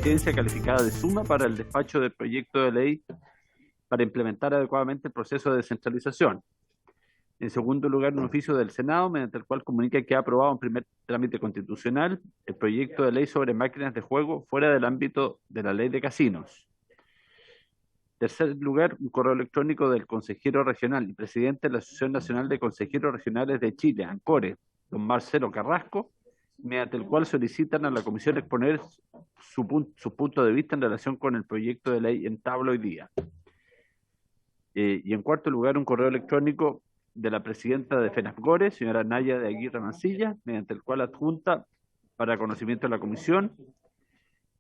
presidencia calificada de suma para el despacho del proyecto de ley para implementar adecuadamente el proceso de descentralización. En segundo lugar, un oficio del Senado, mediante el cual comunica que ha aprobado en primer trámite constitucional el proyecto de ley sobre máquinas de juego fuera del ámbito de la ley de casinos. Tercer lugar, un correo electrónico del consejero regional y presidente de la Asociación Nacional de Consejeros Regionales de Chile, ANCORE, don Marcelo Carrasco, mediante el cual solicitan a la Comisión exponer su punto de vista en relación con el proyecto de ley en tabla hoy día. Y en cuarto lugar, un correo electrónico de la presidenta de FENAFGORE, señora Naya de Aguirre Mancilla, mediante el cual adjunta para conocimiento de la Comisión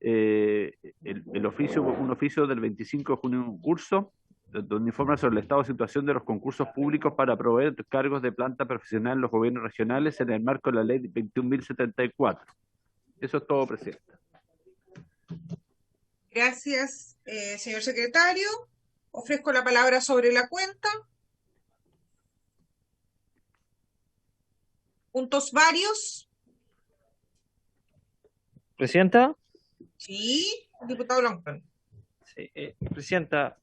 un oficio del 25 de junio, un curso donde informa sobre el estado de situación de los concursos públicos para proveer cargos de planta profesional en los gobiernos regionales en el marco de la ley 21.074. Eso es todo, presidenta. Gracias, señor secretario. Ofrezco la palabra sobre la cuenta. Puntos varios. ¿Presidenta? Sí, diputado Longton. Sí, Presidenta,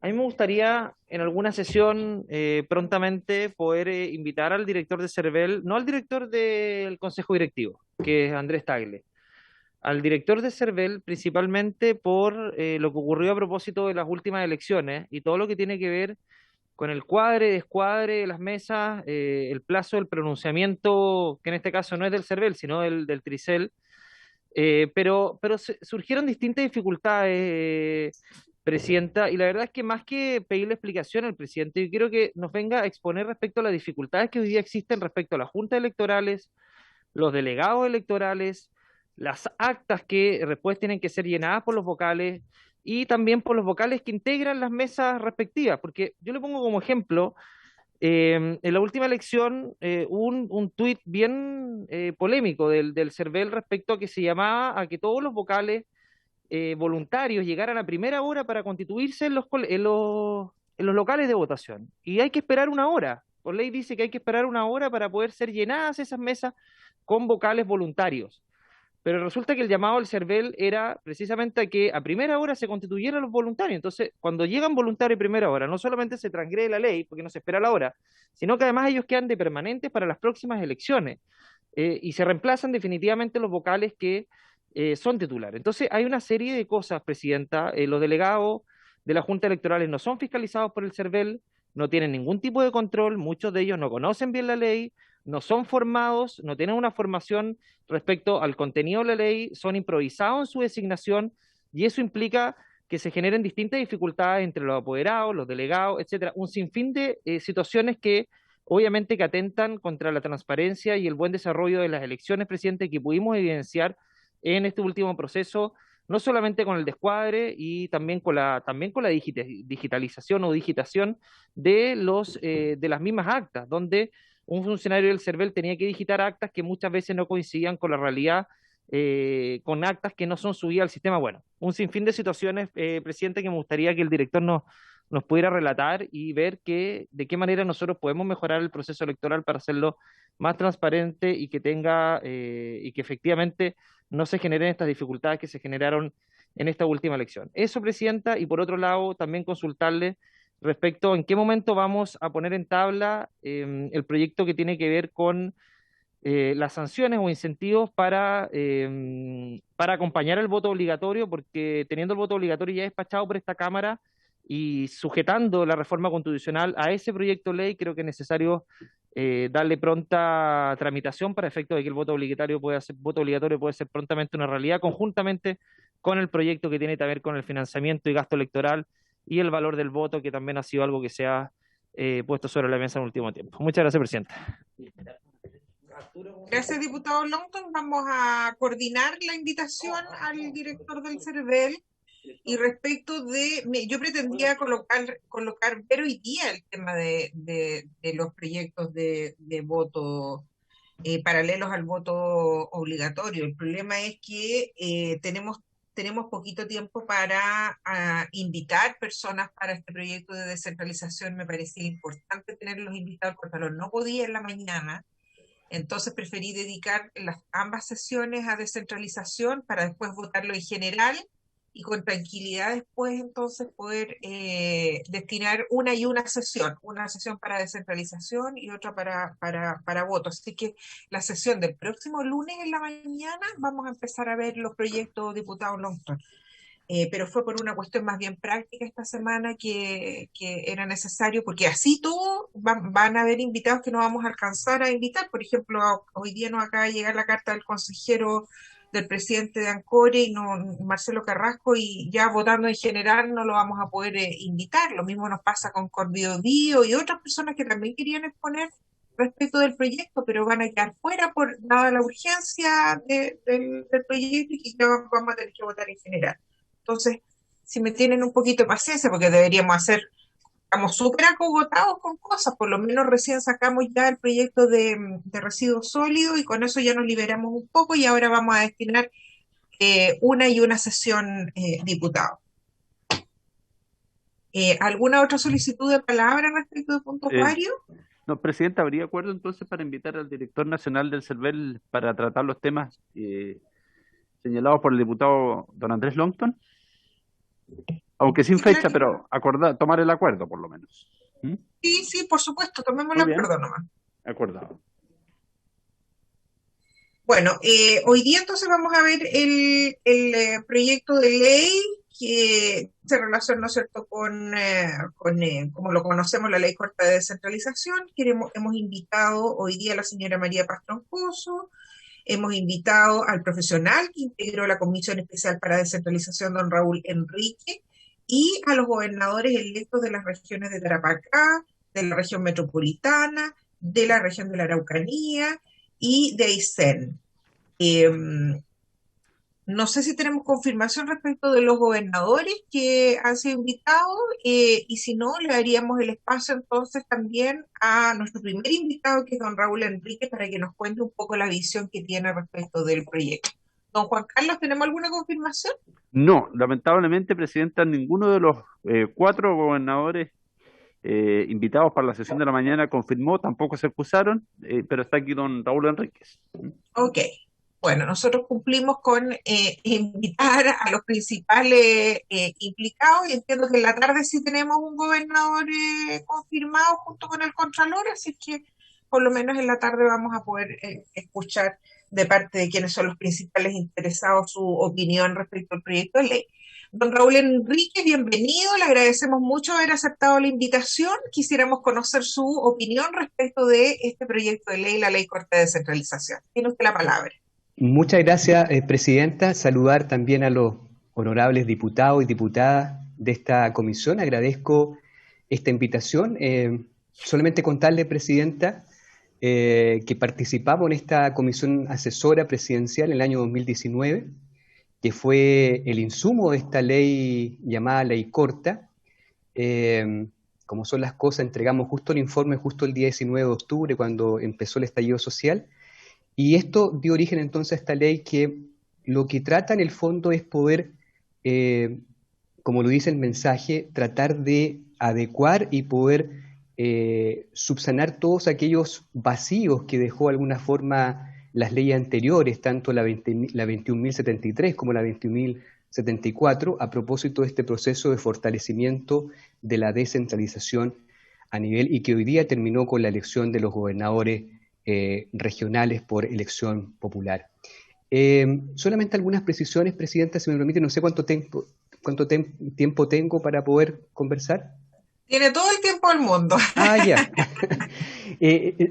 a mí me gustaría en alguna sesión prontamente poder invitar al director de CERVEL, no al director del Consejo Directivo, que es Andrés Tagle, al director de CERVEL principalmente por lo que ocurrió a propósito de las últimas elecciones y todo lo que tiene que ver con el cuadre, descuadre de las mesas, el plazo del pronunciamiento, que en este caso no es del CERVEL, sino del Tricel. Pero surgieron distintas dificultades, Presidenta, y la verdad es que más que pedirle explicación al presidente, yo quiero que nos venga a exponer respecto a las dificultades que hoy día existen respecto a las juntas electorales, los delegados electorales, las actas que después tienen que ser llenadas por los vocales y también por los vocales que integran las mesas respectivas, porque yo le pongo como ejemplo en la última elección hubo un tuit bien polémico del CERVEL respecto a que se llamaba a que todos los vocales voluntarios llegaran a primera hora para constituirse en los locales de votación. Y hay que esperar una hora. Por ley dice que hay que esperar una hora para poder ser llenadas esas mesas con vocales voluntarios. Pero resulta que el llamado del CERVEL era precisamente a que a primera hora se constituyeran los voluntarios. Entonces, cuando llegan voluntarios a primera hora, no solamente se transgrede la ley, porque no se espera la hora, sino que además ellos quedan de permanentes para las próximas elecciones y se reemplazan definitivamente los vocales que son titulares. Entonces, hay una serie de cosas, Presidenta. Los delegados de la Junta Electorales no son fiscalizados por el CERVEL, no tienen ningún tipo de control, muchos de ellos no conocen bien la ley, no son formados, no tienen una formación respecto al contenido de la ley, son improvisados en su designación y eso implica que se generen distintas dificultades entre los apoderados, los delegados, etcétera, un sinfín de situaciones que obviamente que atentan contra la transparencia y el buen desarrollo de las elecciones, presidente, que pudimos evidenciar en este último proceso, no solamente con el descuadre y también con la digitalización o digitación de las mismas actas, donde un funcionario del CERVEL tenía que digitar actas que muchas veces no coincidían con la realidad, con actas que no son subidas al sistema. Bueno, un sinfín de situaciones, presidente, que me gustaría que el director nos pudiera relatar y ver de qué manera nosotros podemos mejorar el proceso electoral para hacerlo más transparente y que tenga y que efectivamente no se generen estas dificultades que se generaron en esta última elección. Eso, presidenta, y por otro lado, también consultarle respecto en qué momento vamos a poner en tabla el proyecto que tiene que ver con las sanciones o incentivos para acompañar el voto obligatorio, porque teniendo el voto obligatorio ya despachado por esta Cámara y sujetando la reforma constitucional a ese proyecto de ley, creo que es necesario darle pronta tramitación para efecto de que el voto obligatorio pueda ser prontamente una realidad, conjuntamente con el proyecto que tiene que ver con el financiamiento y gasto electoral y el valor del voto, que también ha sido algo que se ha puesto sobre la mesa en el último tiempo. Muchas gracias, presidenta. Gracias, diputado Longton. Vamos a coordinar la invitación al director del CERVEL. Y respecto yo pretendía ver hoy día el tema de los proyectos de voto paralelos al voto obligatorio. El problema es que tenemos poquito tiempo para invitar personas para este proyecto de descentralización. Me parecía importante tenerlos invitados, porque no podía en la mañana. Entonces preferí dedicar ambas sesiones a descentralización para después votarlo en general y con tranquilidad después entonces poder destinar una sesión para descentralización y otra para votos. Así que la sesión del próximo lunes en la mañana vamos a empezar a ver los proyectos diputados Longton. Pero fue por una cuestión más bien práctica esta semana que era necesario, porque así todo van a haber invitados que no vamos a alcanzar a invitar. Por ejemplo, hoy día nos acaba de llegar la carta del consejero del presidente de Ancore, y no, Marcelo Carrasco, y ya votando en general no lo vamos a poder invitar. Lo mismo nos pasa con Corbiobío y otras personas que también querían exponer respecto del proyecto, pero van a quedar fuera por dada la urgencia del proyecto y que ya vamos a tener que votar en general. Entonces, si me tienen un poquito de paciencia, porque estamos súper acogotados con cosas, por lo menos recién sacamos ya el proyecto de residuos sólidos y con eso ya nos liberamos un poco y ahora vamos a destinar una sesión diputado. ¿Alguna otra solicitud de palabra respecto de puntos varios? No, Presidenta, ¿habría acuerdo entonces para invitar al director nacional del CERVEL para tratar los temas señalados por el diputado don Andrés Longton? Aunque sin fecha, pero tomar el acuerdo por lo menos. ¿Mm? Sí, por supuesto, tomemos el acuerdo nomás. Acordado. Bueno, hoy día entonces vamos a ver el proyecto de ley que se relaciona, ¿no es cierto?, con como lo conocemos, la ley corta de descentralización. Hemos invitado hoy día a la señora María Pastroncoso, hemos invitado al profesional que integró la Comisión Especial para Descentralización, don Raúl Enrique, y a los gobernadores electos de las regiones de Tarapacá, de la región metropolitana, de la región de la Araucanía y de Aysén. No sé si tenemos confirmación respecto de los gobernadores que han sido invitados, y si no, le daríamos el espacio entonces también a nuestro primer invitado, que es don Raúl Enrique, para que nos cuente un poco la visión que tiene respecto del proyecto. Don Juan Carlos, ¿tenemos alguna confirmación? No, lamentablemente, Presidenta, ninguno de los 4 gobernadores invitados para la sesión de la mañana confirmó, tampoco se excusaron, pero está aquí don Raúl Enríquez. Ok. Bueno, nosotros cumplimos con invitar a los principales implicados, y entiendo que en la tarde sí tenemos un gobernador confirmado junto con el Contralor, así que por lo menos en la tarde vamos a poder escuchar de parte de quienes son los principales interesados su opinión respecto al proyecto de ley. Don Raúl Enrique, bienvenido, le agradecemos mucho haber aceptado la invitación. Quisiéramos conocer su opinión respecto de este proyecto de ley, la ley corta de descentralización. Tiene usted la palabra. Muchas gracias, Presidenta. Saludar también a los honorables diputados y diputadas de esta comisión. Agradezco esta invitación. Solamente contarle, Presidenta, que participamos en esta comisión asesora presidencial en el año 2019, que fue el insumo de esta ley llamada Ley Corta. Como son las cosas, entregamos justo el informe justo el día 19 de octubre, cuando empezó el estallido social. Y esto dio origen entonces a esta ley que lo que trata en el fondo es poder, como lo dice el mensaje, tratar de adecuar y poder subsanar todos aquellos vacíos que dejó de alguna forma las leyes anteriores, tanto la 21.073 como la 21.074, a propósito de este proceso de fortalecimiento de la descentralización a nivel, y que hoy día terminó con la elección de los gobernadores regionales por elección popular. Solamente algunas precisiones, Presidenta, si me permite. No sé cuánto tiempo tengo para poder conversar. Tiene todo el tiempo del mundo. Ya.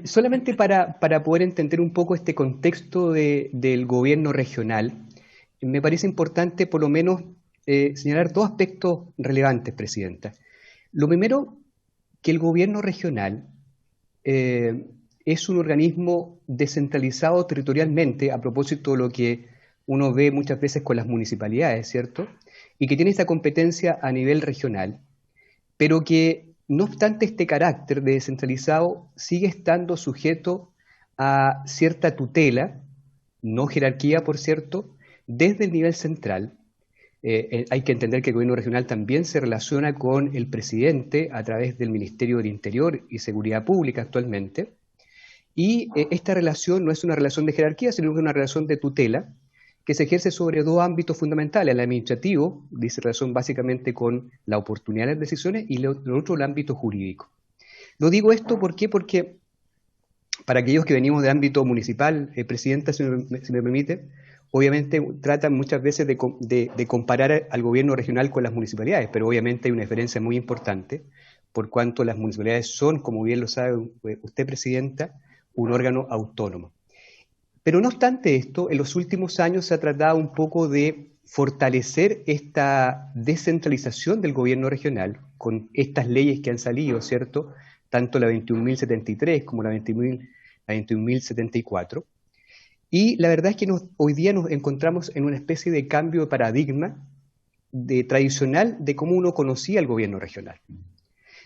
Solamente para poder entender un poco este contexto del gobierno regional, me parece importante por lo menos señalar 2 aspectos relevantes, Presidenta. Lo primero, que el gobierno regional es un organismo descentralizado territorialmente, a propósito de lo que uno ve muchas veces con las municipalidades, ¿cierto? Y que tiene esta competencia a nivel regional, pero que, no obstante este carácter de descentralizado, sigue estando sujeto a cierta tutela, no jerarquía, por cierto, desde el nivel central. Hay que entender que el gobierno regional también se relaciona con el presidente a través del Ministerio del Interior y Seguridad Pública actualmente, Y esta relación no es una relación de jerarquía, sino que es una relación de tutela que se ejerce sobre dos ámbitos fundamentales. El administrativo dice relación básicamente con la oportunidad de las decisiones y lo otro el ámbito jurídico. Lo digo esto ¿por qué? Porque para aquellos que venimos de ámbito municipal, Presidenta, si me permite, obviamente tratan muchas veces de comparar al gobierno regional con las municipalidades, pero obviamente hay una diferencia muy importante, por cuanto las municipalidades son, como bien lo sabe usted, Presidenta, un órgano autónomo. Pero no obstante esto, en los últimos años se ha tratado un poco de fortalecer esta descentralización del gobierno regional con estas leyes que han salido, ¿cierto? Tanto la 21.073 como la 21.074. Y la verdad es que hoy día nos encontramos en una especie de cambio de paradigma tradicional de cómo uno conocía el gobierno regional.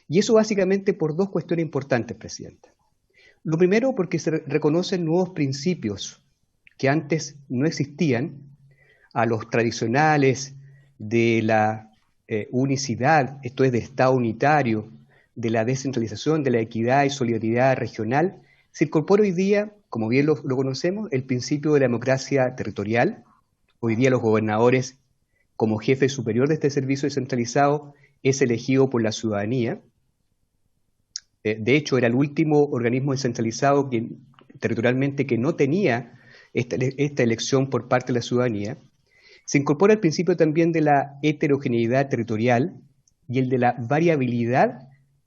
Y eso básicamente por dos cuestiones importantes, Presidenta. Lo primero, porque se reconocen nuevos principios que antes no existían, a los tradicionales de la unicidad, esto es, del Estado unitario, de la descentralización, de la equidad y solidaridad regional. Se incorpora hoy día, como bien lo conocemos, el principio de la democracia territorial. Hoy día los gobernadores, como jefe superior de este servicio descentralizado, es elegido por la ciudadanía. De hecho, era el último organismo descentralizado territorialmente que no tenía esta elección por parte de la ciudadanía. Se incorpora el principio también de la heterogeneidad territorial y el de la variabilidad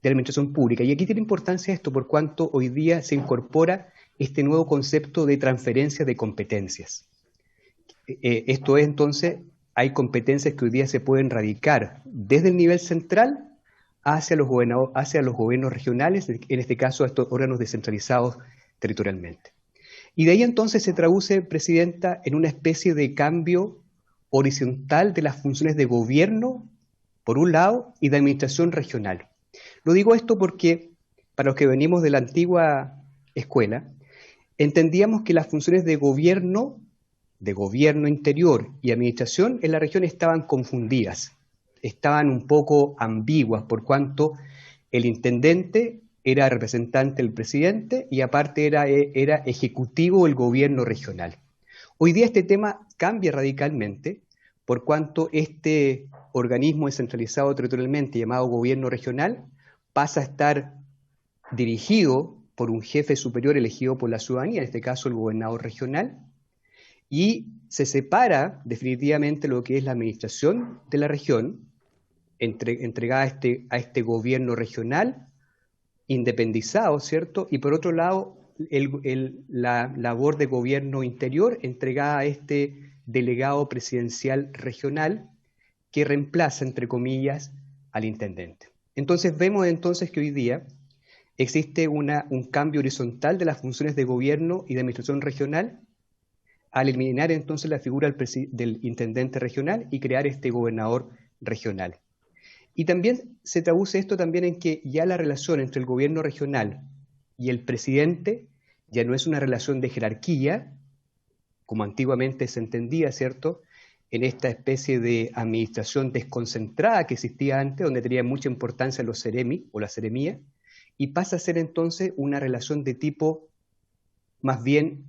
de la administración pública. Y aquí tiene importancia esto por cuanto hoy día se incorpora este nuevo concepto de transferencia de competencias. Esto es entonces, hay competencias que hoy día se pueden radicar desde el nivel central hacia los gobiernos regionales, en este caso a estos órganos descentralizados territorialmente. Y de ahí entonces se traduce, Presidenta, en una especie de cambio horizontal de las funciones de gobierno, por un lado, y de administración regional. Lo digo esto porque, para los que venimos de la antigua escuela, entendíamos que las funciones de gobierno interior y administración en la región estaban confundidas. Estaban un poco ambiguas, por cuanto el intendente era representante del presidente y aparte era ejecutivo del gobierno regional. Hoy día este tema cambia radicalmente, por cuanto este organismo descentralizado territorialmente llamado gobierno regional pasa a estar dirigido por un jefe superior elegido por la ciudadanía, en este caso el gobernador regional, y se separa definitivamente lo que es la administración de la región, entregada a este gobierno regional, independizado, ¿cierto? Y por otro lado, la labor de gobierno interior entregada a este delegado presidencial regional que reemplaza, entre comillas, al intendente. Entonces vemos entonces que hoy día existe un cambio horizontal de las funciones de gobierno y de administración regional al eliminar entonces la figura del intendente regional y crear este gobernador regional. Y también se traduce esto también en que ya la relación entre el gobierno regional y el presidente ya no es una relación de jerarquía, como antiguamente se entendía, ¿cierto?, en esta especie de administración desconcentrada que existía antes, donde tenía mucha importancia los seremi o la seremía, y pasa a ser entonces una relación de tipo más bien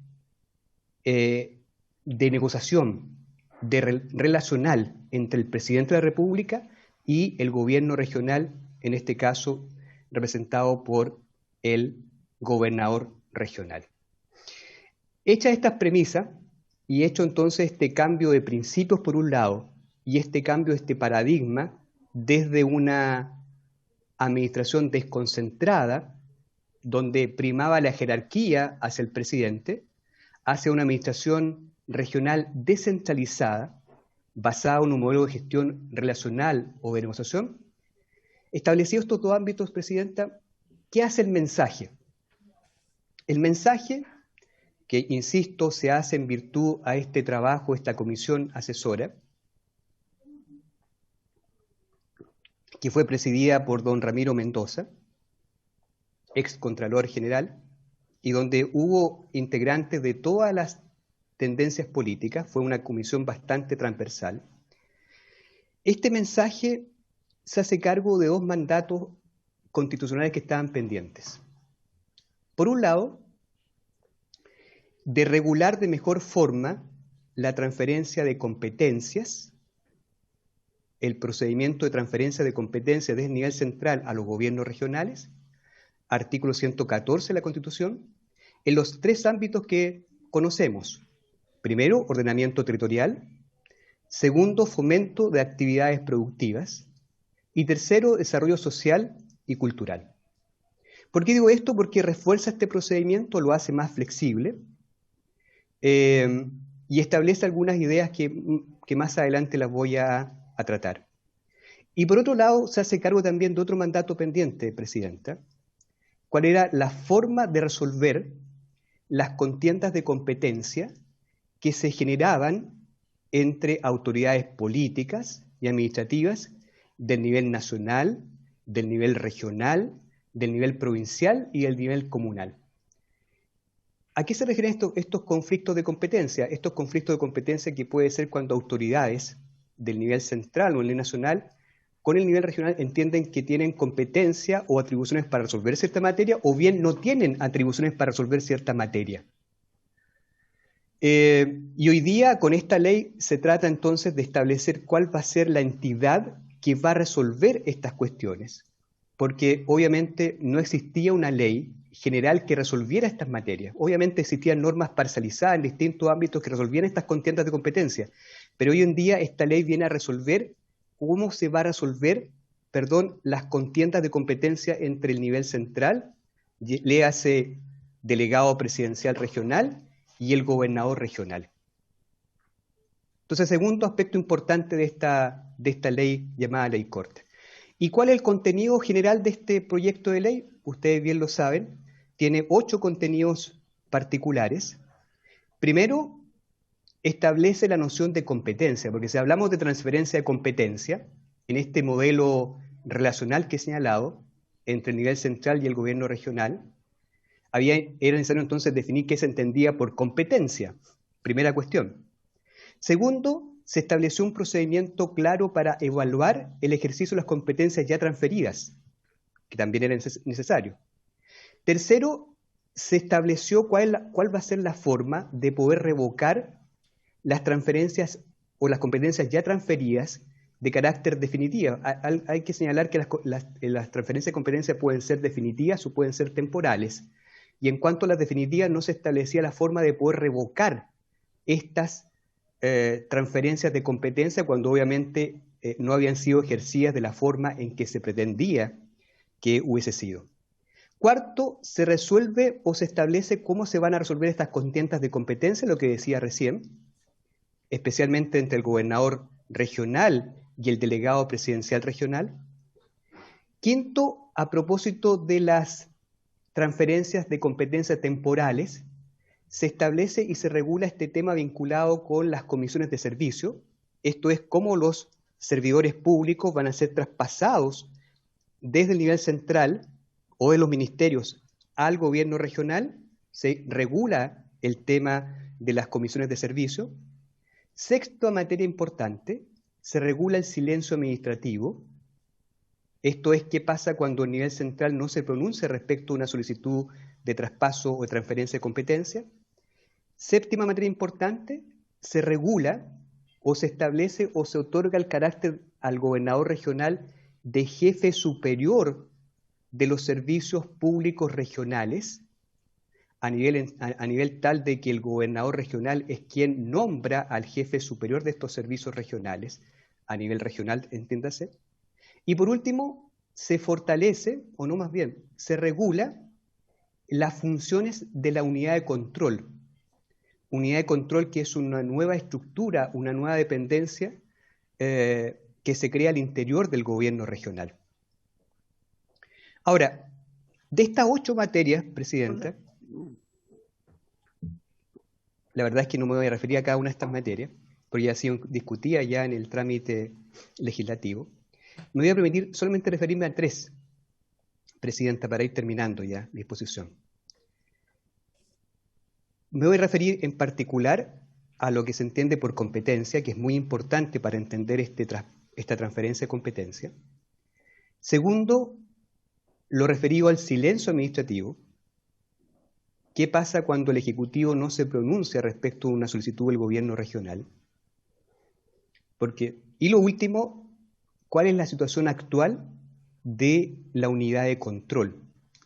de negociación, relacional entre el presidente de la República y el gobierno regional, en este caso representado por el gobernador regional. Hechas estas premisas y hecho entonces este cambio de principios por un lado y este cambio de este paradigma desde una administración desconcentrada, donde primaba la jerarquía hacia el presidente, hacia una administración regional descentralizada, basada en un modelo de gestión relacional o de negociación. Establecidos estos dos ámbitos, Presidenta, ¿qué hace el mensaje? El mensaje, que insisto, se hace en virtud a este trabajo, esta comisión asesora, que fue presidida por don Ramiro Mendoza, ex Contralor General, y donde hubo integrantes de todas las tendencias políticas, fue una comisión bastante transversal. Este mensaje se hace cargo de dos mandatos constitucionales que estaban pendientes. Por un lado, de regular de mejor forma la transferencia de competencias, el procedimiento de transferencia de competencias desde el nivel central a los gobiernos regionales, artículo 114 de la Constitución, en los tres ámbitos que conocemos. Primero, ordenamiento territorial. Segundo, fomento de actividades productivas. Y tercero, desarrollo social y cultural. ¿Por qué digo esto? Porque refuerza este procedimiento, lo hace más flexible y establece algunas ideas que más adelante las voy a tratar. Y por otro lado, se hace cargo también de otro mandato pendiente, Presidenta, cuál era la forma de resolver las contiendas de competencia que se generaban entre autoridades políticas y administrativas del nivel nacional, del nivel regional, del nivel provincial y del nivel comunal. ¿A qué se refieren estos conflictos de competencia? Estos conflictos de competencia que puede ser cuando autoridades del nivel central o el nivel nacional con el nivel regional entienden que tienen competencia o atribuciones para resolver cierta materia o bien no tienen atribuciones para resolver cierta materia. Y hoy día con esta ley se trata entonces de establecer cuál va a ser la entidad que va a resolver estas cuestiones, porque obviamente no existía una ley general que resolviera estas materias. Obviamente existían normas parcializadas en distintos ámbitos que resolvían estas contiendas de competencia, pero hoy en día esta ley viene a resolver cómo se va a resolver, las contiendas de competencia entre el nivel central, léase delegado presidencial regional y el gobernador regional. Entonces, segundo aspecto importante de esta ley llamada Ley Corte. ¿Y cuál es el contenido general de este proyecto de ley? Ustedes bien lo saben, tiene 8 contenidos particulares. Primero, establece la noción de competencia, porque si hablamos de transferencia de competencia, en este modelo relacional que he señalado, entre el nivel central y el gobierno regional, era necesario entonces definir qué se entendía por competencia, primera cuestión. Segundo, se estableció un procedimiento claro para evaluar el ejercicio de las competencias ya transferidas, que también era necesario. Tercero, se estableció cuál va a ser la forma de poder revocar las transferencias o las competencias ya transferidas de carácter definitivo. Hay que señalar que las transferencias de competencia pueden ser definitivas o pueden ser temporales. Y en cuanto a las definitivas, no se establecía la forma de poder revocar estas transferencias de competencia cuando obviamente no habían sido ejercidas de la forma en que se pretendía que hubiese sido. Cuarto, se resuelve o se establece cómo se van a resolver estas contiendas de competencia, lo que decía recién, especialmente entre el gobernador regional y el delegado presidencial regional. Quinto, a propósito de las transferencias de competencias temporales, se establece y se regula este tema vinculado con las comisiones de servicio, esto es cómo los servidores públicos van a ser traspasados desde el nivel central o de los ministerios al gobierno regional, se regula el tema de las comisiones de servicio. Sexto, materia importante, se regula el silencio administrativo. Esto es qué pasa cuando el nivel central no se pronuncia respecto a una solicitud de traspaso o de transferencia de competencia. Séptima materia importante, se regula o se establece o se otorga el carácter al gobernador regional de jefe superior de los servicios públicos regionales, a nivel tal de que el gobernador regional es quien nombra al jefe superior de estos servicios regionales, a nivel regional, entiéndase. Y por último, se fortalece, o no más bien, se regula las funciones de la unidad de control. Unidad de control que es una nueva estructura, una nueva dependencia que se crea al interior del gobierno regional. Ahora, de estas 8 materias, Presidenta, la verdad es que no me voy a referir a cada una de estas materias, porque ya ha sido discutida ya en el trámite legislativo. Me voy a permitir solamente referirme a 3, Presidenta, para ir terminando ya mi exposición. Me voy a referir en particular a lo que se entiende por competencia, que es muy importante para entender esta transferencia de competencia. Segundo, lo referido al silencio administrativo. ¿Qué pasa cuando el Ejecutivo no se pronuncia respecto a una solicitud del gobierno regional? Y lo último, ¿cuál es la situación actual de la unidad de control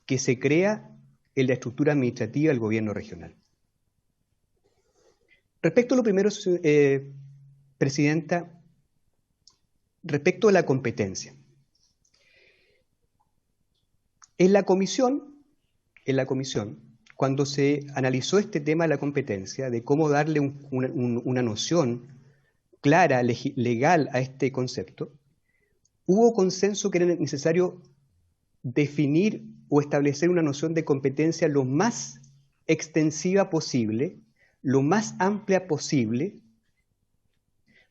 que se crea en la estructura administrativa del gobierno regional? Respecto a lo primero, Presidenta, respecto a la competencia. En la comisión, cuando se analizó este tema de la competencia, de cómo darle una noción clara, legal a este concepto, hubo consenso que era necesario definir o establecer una noción de competencia lo más extensiva posible, lo más amplia posible,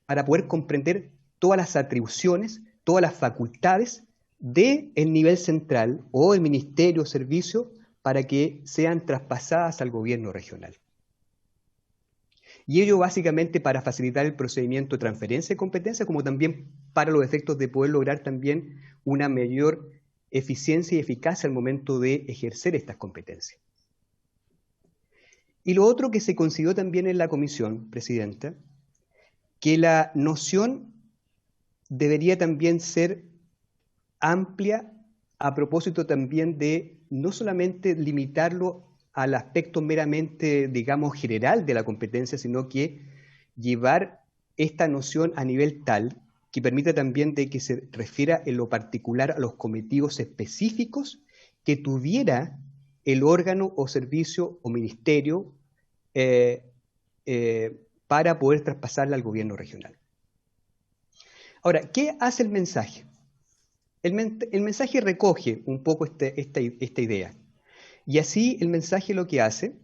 para poder comprender todas las atribuciones, todas las facultades del nivel central o el ministerio o servicio para que sean traspasadas al gobierno regional. Y ello básicamente para facilitar el procedimiento de transferencia de competencia, como también para los efectos de poder lograr también una mayor eficiencia y eficacia al momento de ejercer estas competencias. Y lo otro que se consideró también en la comisión, Presidenta, que la noción debería también ser amplia a propósito también de no solamente limitarlo al aspecto meramente, digamos, general de la competencia, sino que llevar esta noción a nivel tal que permita también de que se refiera en lo particular a los cometidos específicos que tuviera el órgano o servicio o ministerio para poder traspasarla al gobierno regional. Ahora, ¿qué hace el mensaje? El mensaje recoge un poco esta idea. Y así el mensaje lo que hace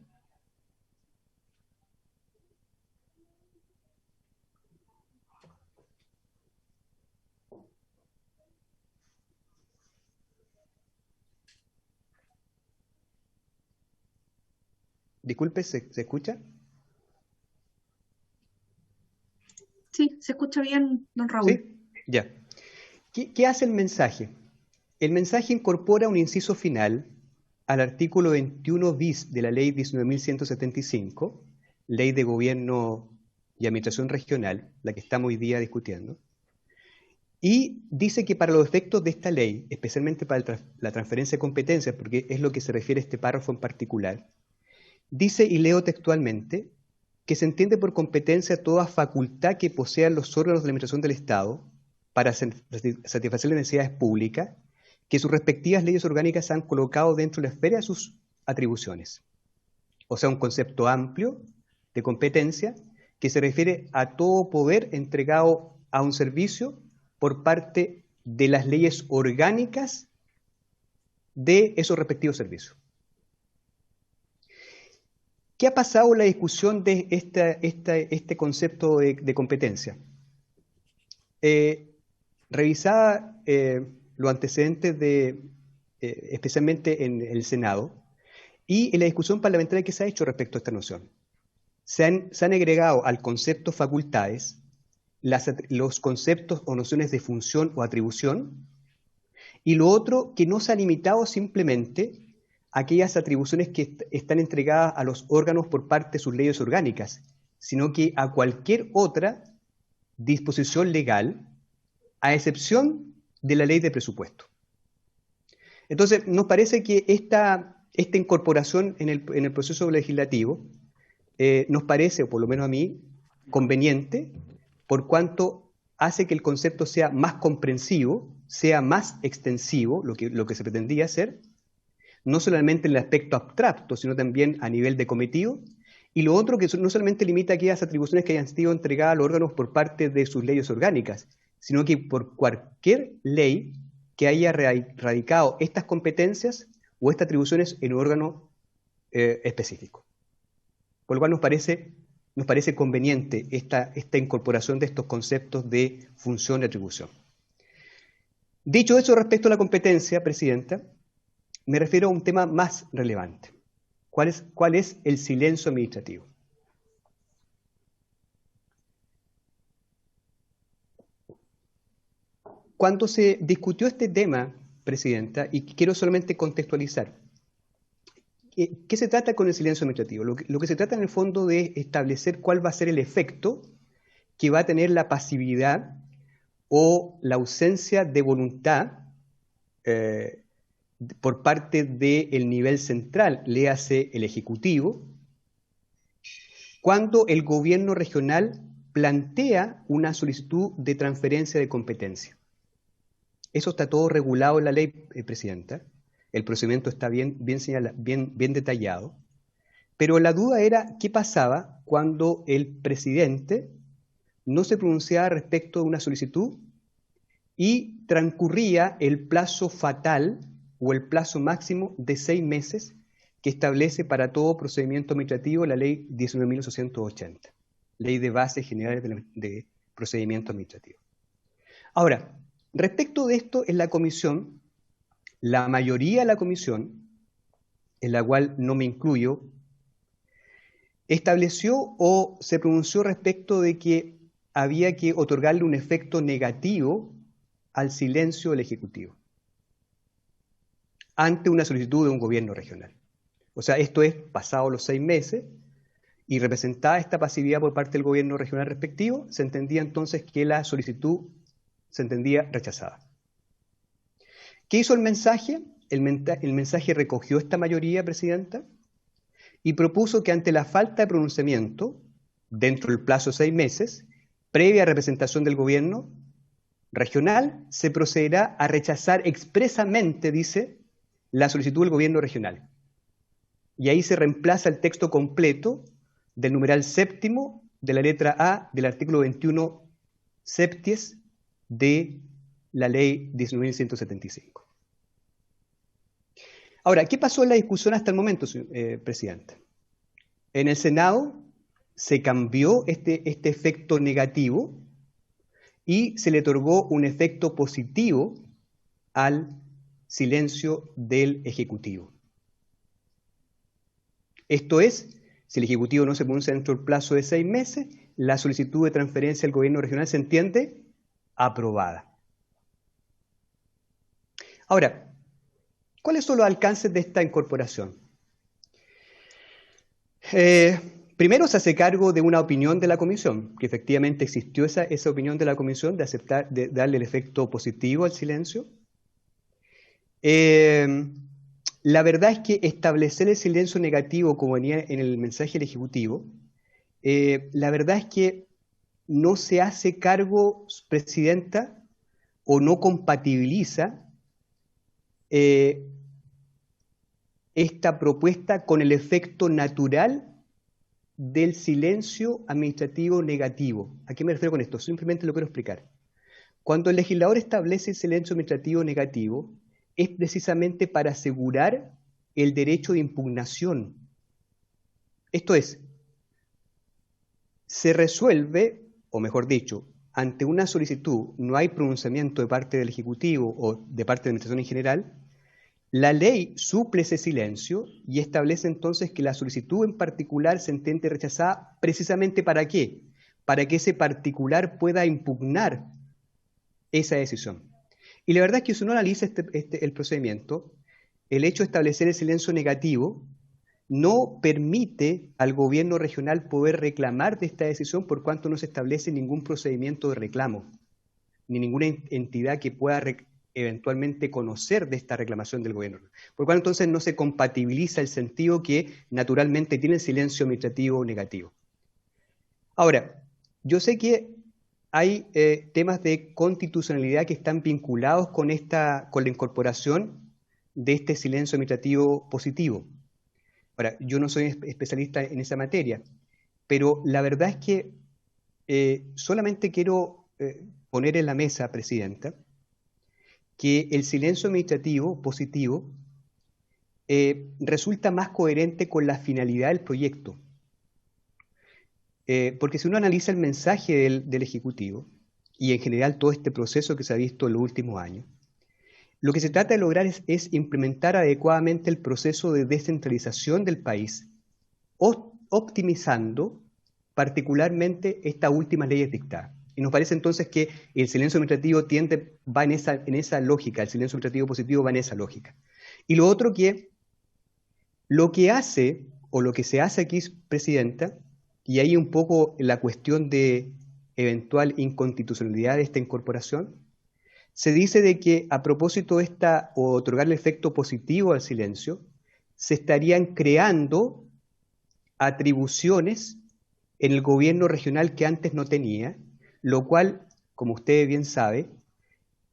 disculpe, ¿se escucha? Sí, se escucha bien, don Raúl. ¿Sí? Ya. ¿Qué hace el mensaje? El mensaje incorpora un inciso final al artículo 21 bis de la Ley 19.175, Ley de Gobierno y Administración Regional, la que estamos hoy día discutiendo, y dice que para los efectos de esta ley, especialmente para la transferencia de competencias, porque es lo que se refiere a este párrafo en particular, dice, y leo textualmente, que se entiende por competencia toda facultad que posean los órganos de la Administración del Estado para satisfacer las necesidades públicas, que sus respectivas leyes orgánicas han colocado dentro de la esfera de sus atribuciones. O sea, un concepto amplio de competencia que se refiere a todo poder entregado a un servicio por parte de las leyes orgánicas de esos respectivos servicios. ¿Qué ha pasado en la discusión de este concepto de competencia? Revisada los antecedentes especialmente en el Senado, y en la discusión parlamentaria que se ha hecho respecto a esta noción. Se han agregado al concepto facultades los conceptos o nociones de función o atribución, y lo otro que no se ha limitado simplemente a aquellas atribuciones que están entregadas a los órganos por parte de sus leyes orgánicas, sino que a cualquier otra disposición legal, a excepción de la ley de presupuesto. Entonces, nos parece que esta incorporación en el proceso legislativo nos parece, o por lo menos a mí, conveniente, por cuanto hace que el concepto sea más comprensivo, sea más extensivo, lo que se pretendía hacer, no solamente en el aspecto abstracto, sino también a nivel de cometido, y lo otro que no solamente limita aquellas atribuciones que hayan sido entregadas a los órganos por parte de sus leyes orgánicas, sino que por cualquier ley que haya radicado estas competencias o estas atribuciones en un órgano específico. Por lo cual nos parece conveniente esta incorporación de estos conceptos de función y atribución. Dicho eso respecto a la competencia, Presidenta, me refiero a un tema más relevante. ¿Cuál es el silencio administrativo? Cuando se discutió este tema, Presidenta, y quiero solamente contextualizar, ¿qué se trata con el silencio administrativo? Lo que se trata en el fondo de establecer cuál va a ser el efecto que va a tener la pasividad o la ausencia de voluntad por parte del nivel central, léase el Ejecutivo, cuando el gobierno regional plantea una solicitud de transferencia de competencia. Eso está todo regulado en la ley, Presidenta. El procedimiento está bien detallado. Pero la duda era qué pasaba cuando el presidente no se pronunciaba respecto de una solicitud y transcurría el plazo fatal o el plazo máximo de 6 meses que establece para todo procedimiento administrativo la ley 19.880, Ley de Bases Generales de Procedimiento Administrativo. Ahora, respecto de esto, en la comisión, la mayoría de la comisión, en la cual no me incluyo, estableció o se pronunció respecto de que había que otorgarle un efecto negativo al silencio del Ejecutivo ante una solicitud de un gobierno regional. O sea, esto es pasado los 6 meses y representada esta pasividad por parte del gobierno regional respectivo, se entendía entonces que la solicitud se entendía rechazada. ¿Qué hizo el mensaje? El mensaje recogió esta mayoría, Presidenta, y propuso que ante la falta de pronunciamiento, dentro del plazo de 6 meses, previa representación del gobierno regional, se procederá a rechazar expresamente, dice, la solicitud del gobierno regional. Y ahí se reemplaza el texto completo del numeral séptimo de la letra A del artículo 21 septies de la ley 19.175. Ahora, ¿qué pasó en la discusión hasta el momento, Presidente? En el Senado se cambió este efecto negativo y se le otorgó un efecto positivo al silencio del Ejecutivo. Esto es, si el Ejecutivo no se pronuncia dentro del plazo de 6 meses, la solicitud de transferencia al gobierno regional se entiende aprobada. Ahora, ¿cuáles son los alcances de esta incorporación? Primero se hace cargo de una opinión de la Comisión, que efectivamente existió esa opinión de la Comisión de darle el efecto positivo al silencio. La verdad es que establecer el silencio negativo, como venía en el mensaje del Ejecutivo, la verdad es que no se hace cargo, Presidenta, o no compatibiliza esta propuesta con el efecto natural del silencio administrativo negativo. ¿A qué me refiero con esto? Simplemente lo quiero explicar. Cuando el legislador establece el silencio administrativo negativo, es precisamente para asegurar el derecho de impugnación. Esto es, se resuelve, o mejor dicho, ante una solicitud no hay pronunciamiento de parte del Ejecutivo o de parte de la Administración en general, la ley suple ese silencio y establece entonces que la solicitud en particular se entiende rechazada precisamente ¿para qué? Para que ese particular pueda impugnar esa decisión. Y la verdad es que si uno analiza el procedimiento, el hecho de establecer el silencio negativo no permite al gobierno regional poder reclamar de esta decisión por cuanto no se establece ningún procedimiento de reclamo, ni ninguna entidad que pueda eventualmente conocer de esta reclamación del gobierno. Por cuanto entonces no se compatibiliza el sentido que naturalmente tiene el silencio administrativo negativo. Ahora, yo sé que hay temas de constitucionalidad que están vinculados con la incorporación de este silencio administrativo positivo. Ahora, yo no soy especialista en esa materia, pero la verdad es que solamente quiero poner en la mesa, Presidenta, que el silencio administrativo positivo resulta más coherente con la finalidad del proyecto. Porque si uno analiza el mensaje del Ejecutivo y en general todo este proceso que se ha visto en los últimos años, lo que se trata de lograr es implementar adecuadamente el proceso de descentralización del país, optimizando particularmente estas últimas leyes dictadas. Y nos parece entonces que el silencio administrativo va en esa lógica, el silencio administrativo positivo va en esa lógica. Y lo otro que Lo que hace, o lo que se hace aquí, Presidenta, y ahí un poco la cuestión de eventual inconstitucionalidad de esta incorporación, se dice de que a propósito de esta, o otorgarle efecto positivo al silencio, se estarían creando atribuciones en el gobierno regional que antes no tenía, lo cual, como usted bien sabe,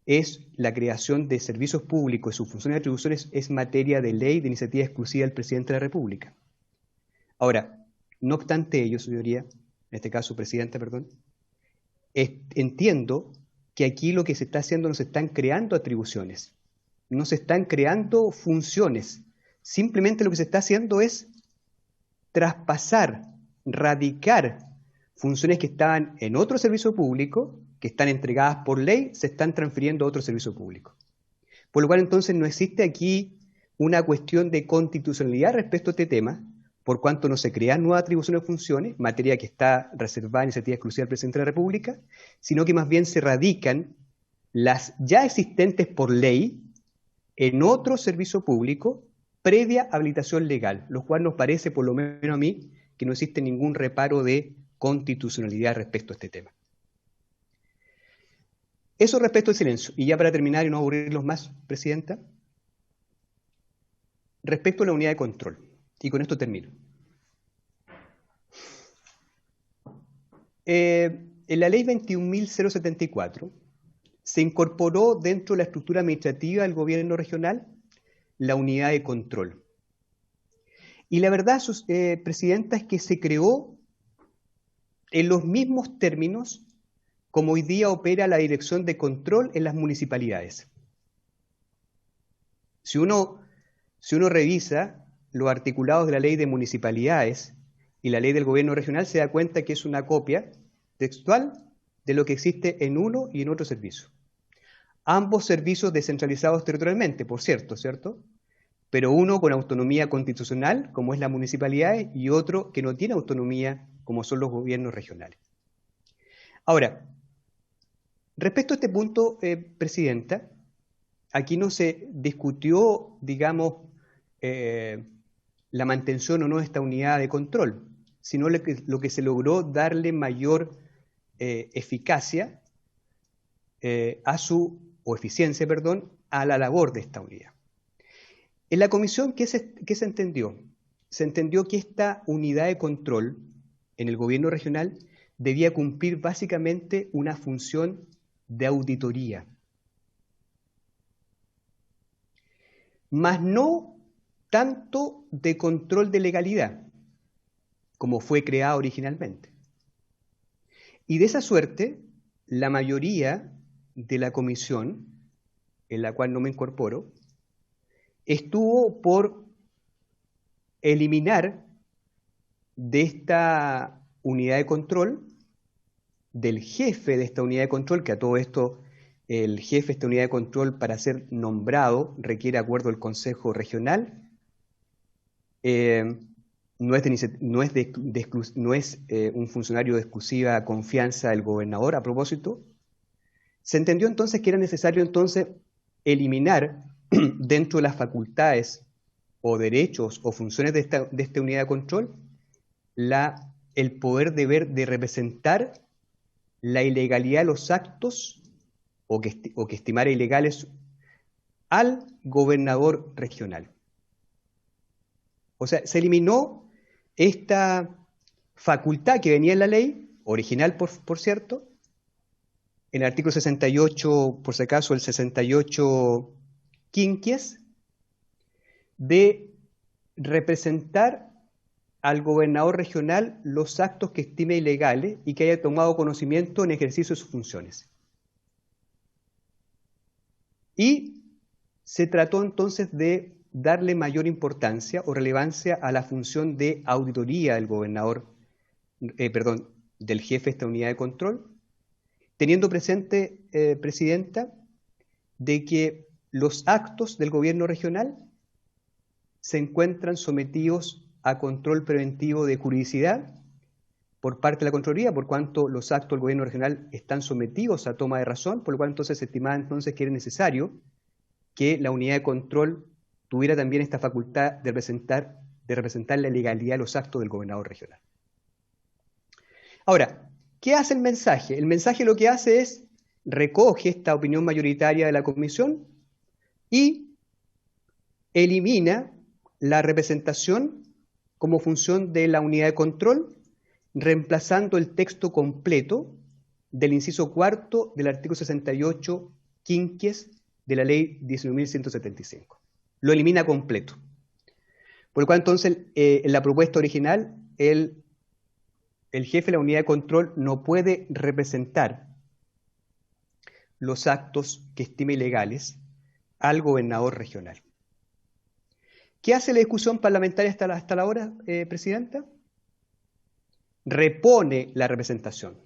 es la creación de servicios públicos y sus funciones y atribuciones es materia de ley de iniciativa exclusiva del Presidente de la República. Ahora, no obstante ello, señoría, en este caso, Presidenta, perdón, entiendo que aquí lo que se está haciendo no se están creando atribuciones, no se están creando funciones, simplemente lo que se está haciendo es traspasar, radicar funciones que estaban en otro servicio público, que están entregadas por ley, se están transfiriendo a otro servicio público. Por lo cual entonces no existe aquí una cuestión de constitucionalidad respecto a este tema, por cuanto no se crean nuevas atribuciones o funciones, materia que está reservada a iniciativa exclusiva del Presidente de la República, sino que más bien se radican las ya existentes por ley en otro servicio público previa habilitación legal, lo cual nos parece, por lo menos a mí, que no existe ningún reparo de constitucionalidad respecto a este tema. Eso respecto al silencio. Y ya para terminar y no aburrirlos más, Presidenta, respecto a la unidad de control, y con esto termino. En la ley 21.074 se incorporó dentro de la estructura administrativa del gobierno regional la unidad de control. Y la verdad, Presidenta, es que se creó en los mismos términos como hoy día opera la dirección de control en las municipalidades. Si uno revisa los articulados de la ley de municipalidades y la ley del gobierno regional, se da cuenta que es una copia textual de lo que existe en uno y en otro servicio. Ambos servicios descentralizados territorialmente, por cierto, ¿cierto? Pero uno con autonomía constitucional, como es la municipalidad, y otro que no tiene autonomía, como son los gobiernos regionales. Ahora, respecto a este punto, Presidenta, aquí no se discutió, digamos, la mantención o no de esta unidad de control, sino lo que se logró darle mayor eficacia o eficiencia, perdón, a la labor de esta unidad. En la comisión, ¿qué se entendió? Se entendió que esta unidad de control en el gobierno regional debía cumplir básicamente una función de auditoría, mas no tanto de control de legalidad, como fue creada originalmente. Y de esa suerte, la mayoría de la comisión, en la cual no me incorporo, estuvo por eliminar de esta unidad de control, del jefe de esta unidad de control, que a todo esto el jefe de esta unidad de control para ser nombrado requiere acuerdo del Consejo Regional, no es un funcionario de exclusiva confianza del gobernador a propósito. Se entendió entonces que era necesario entonces eliminar dentro de las facultades o derechos o funciones de esta unidad de control el poder de representar la ilegalidad de los actos o que estimara ilegales al gobernador regional. O sea, se eliminó esta facultad que venía en la ley, original por cierto, en el artículo 68, por si acaso el 68 quinquies, de representar al gobernador regional los actos que estime ilegales y que haya tomado conocimiento en ejercicio de sus funciones. Y se trató entonces de darle mayor importancia o relevancia a la función de auditoría del gobernador, del jefe de esta unidad de control, teniendo presente, Presidenta, de que los actos del gobierno regional se encuentran sometidos a control preventivo de juridicidad por parte de la Contraloría, por cuanto los actos del gobierno regional están sometidos a toma de razón, por lo cual entonces se estimaba entonces que era necesario que la unidad de control tuviera también esta facultad de representar de representar la legalidad de los actos del gobernador regional. Ahora, ¿qué hace el mensaje? El mensaje lo que hace es recoge esta opinión mayoritaria de la comisión y elimina la representación como función de la unidad de control, reemplazando el texto completo del inciso cuarto del artículo 68 quinquies de la ley 19.175. Lo elimina completo. Por lo cual entonces en la propuesta original el jefe de la unidad de control no puede representar los actos que estime ilegales al gobernador regional. ¿Qué hace la discusión parlamentaria hasta la hora, Presidenta? Repone la representación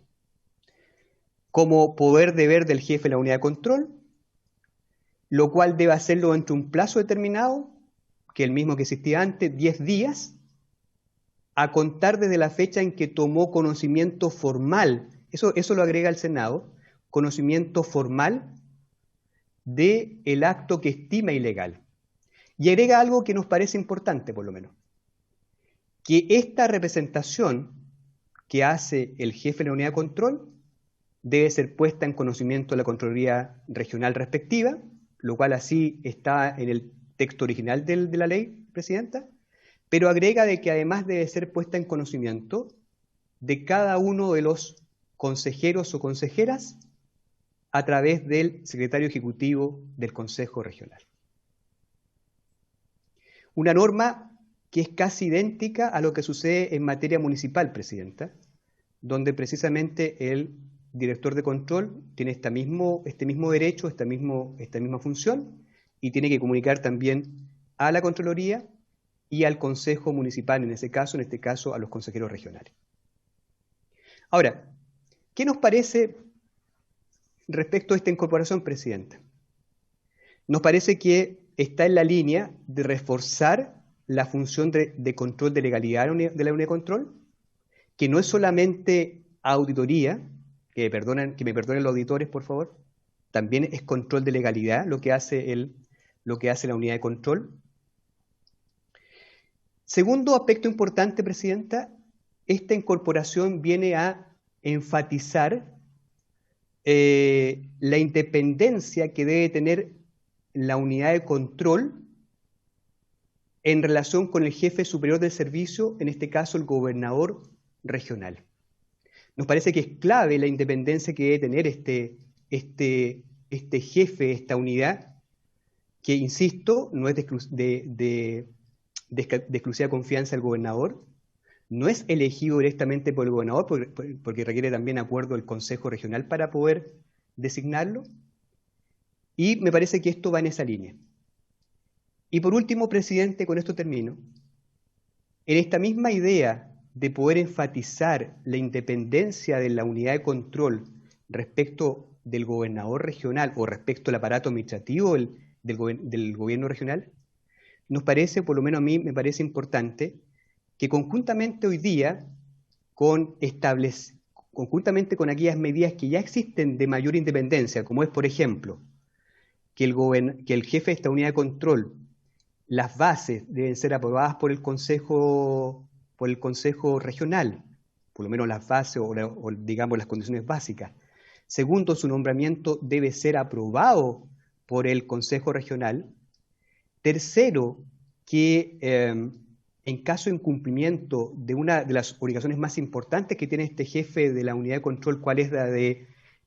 como poder deber del jefe de la unidad de control, lo cual debe hacerlo entre un plazo determinado, que el mismo que existía antes, 10 días, a contar desde la fecha en que tomó conocimiento formal, eso lo agrega el Senado, conocimiento formal del acto que estima ilegal. Y agrega algo que nos parece importante, por lo menos, que esta representación que hace el jefe de la unidad de control debe ser puesta en conocimiento de la Contraloría Regional respectiva, lo cual así está en el texto original de la ley, Presidenta, pero agrega de que además debe ser puesta en conocimiento de cada uno de los consejeros o consejeras a través del secretario ejecutivo del Consejo Regional. Una norma que es casi idéntica a lo que sucede en materia municipal, Presidenta, donde precisamente el director de control tiene este mismo derecho, esta misma función, y tiene que comunicar también a la Contraloría y al Consejo Municipal, en este caso a los consejeros regionales. Ahora, ¿qué nos parece respecto a esta incorporación, Presidenta? Nos parece que está en la línea de reforzar la función de control de legalidad de la unidad de control, que no es solamente auditoría, que me perdonen los auditores, por favor, también es control de legalidad lo que hace la unidad de control. Segundo aspecto importante, Presidenta, esta incorporación viene a enfatizar la independencia que debe tener la unidad de control en relación con el jefe superior del servicio, en este caso el gobernador regional. Nos parece que es clave la independencia que debe tener este jefe, esta unidad, que, insisto, no es de exclusiva confianza del gobernador, no es elegido directamente por el gobernador, porque requiere también acuerdo del Consejo Regional para poder designarlo, y me parece que esto va en esa línea. Y por último, Presidente, con esto termino, en esta misma idea de poder enfatizar la independencia de la unidad de control respecto del gobernador regional o respecto al aparato administrativo del gobierno regional, nos parece, por lo menos a mí me parece importante, que conjuntamente hoy día, conjuntamente con aquellas medidas que ya existen de mayor independencia, como es, por ejemplo, que el jefe de esta unidad de control, las bases deben ser aprobadas por el Consejo Regional, por lo menos las bases o digamos las condiciones básicas. Segundo, su nombramiento debe ser aprobado por el Consejo Regional. Tercero, que en caso de incumplimiento de una de las obligaciones más importantes que tiene este jefe de la unidad de control, cuál es la de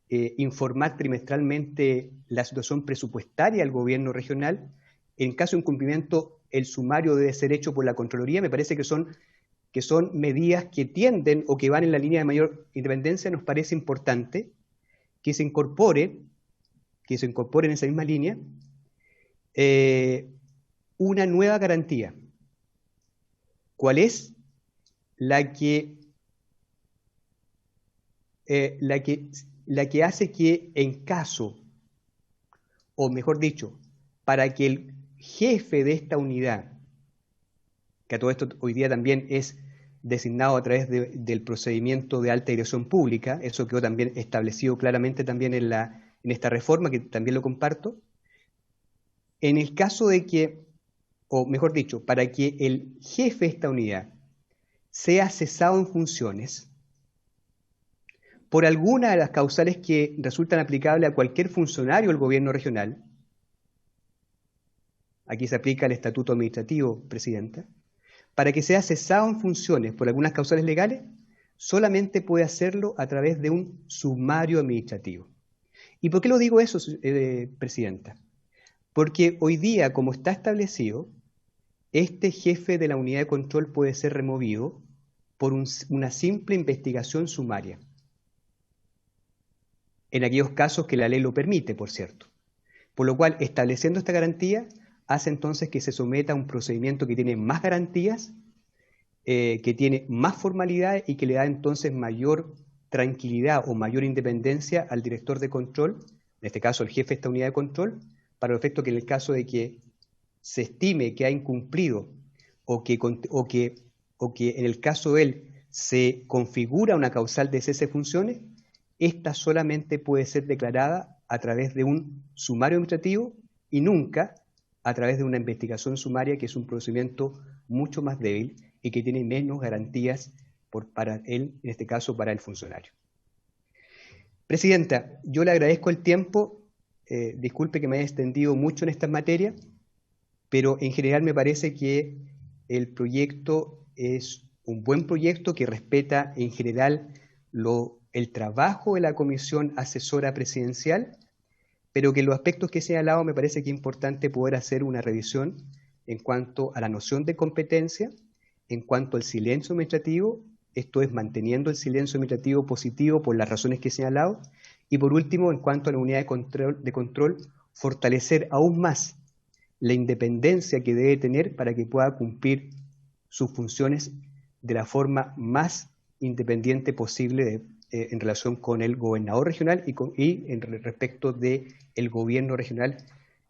informar trimestralmente la situación presupuestaria al gobierno regional, en caso de incumplimiento el sumario debe ser hecho por la Contraloría. Me parece que son medidas que tienden o que van en la línea de mayor independencia. Nos parece importante que se incorpore en esa misma línea una nueva garantía. ¿Cuál es? La que hace que en caso, o mejor dicho, para que el jefe de esta unidad, que a todo esto hoy día también es designado a través del procedimiento de alta dirección pública, eso quedó también establecido claramente también en esta reforma, que también lo comparto, en el caso de que o mejor dicho, para que el jefe de esta unidad sea cesado en funciones por alguna de las causales que resultan aplicables a cualquier funcionario del gobierno regional, aquí se aplica el estatuto administrativo, Presidenta, para que sea cesado en funciones por algunas causales legales, solamente puede hacerlo a través de un sumario administrativo. ¿Y por qué lo digo eso, Presidenta? Porque hoy día, como está establecido, este jefe de la unidad de control puede ser removido por una simple investigación sumaria. En aquellos casos que la ley lo permite, por cierto. Por lo cual, estableciendo esta garantía, hace entonces que se someta a un procedimiento que tiene más garantías, que tiene más formalidades y que le da entonces mayor tranquilidad o mayor independencia al director de control, en este caso el jefe de esta unidad de control, para el efecto que en el caso de que se estime que ha incumplido o que en el caso de él se configura una causal de cese de funciones, esta solamente puede ser declarada a través de un sumario administrativo y nunca a través de una investigación sumaria, que es un procedimiento mucho más débil y que tiene menos garantías para él, en este caso para el funcionario. Presidenta, yo le agradezco el tiempo, disculpe que me haya extendido mucho en esta materia, pero en general me parece que el proyecto es un buen proyecto que respeta en general el trabajo de la Comisión Asesora Presidencial, pero que en los aspectos que he señalado me parece que es importante poder hacer una revisión en cuanto a la noción de competencia, en cuanto al silencio administrativo, esto es manteniendo el silencio administrativo positivo por las razones que he señalado, y por último, en cuanto a la unidad de control, fortalecer aún más la independencia que debe tener para que pueda cumplir sus funciones de la forma más independiente posible en relación con el gobernador regional y en respecto del gobierno regional.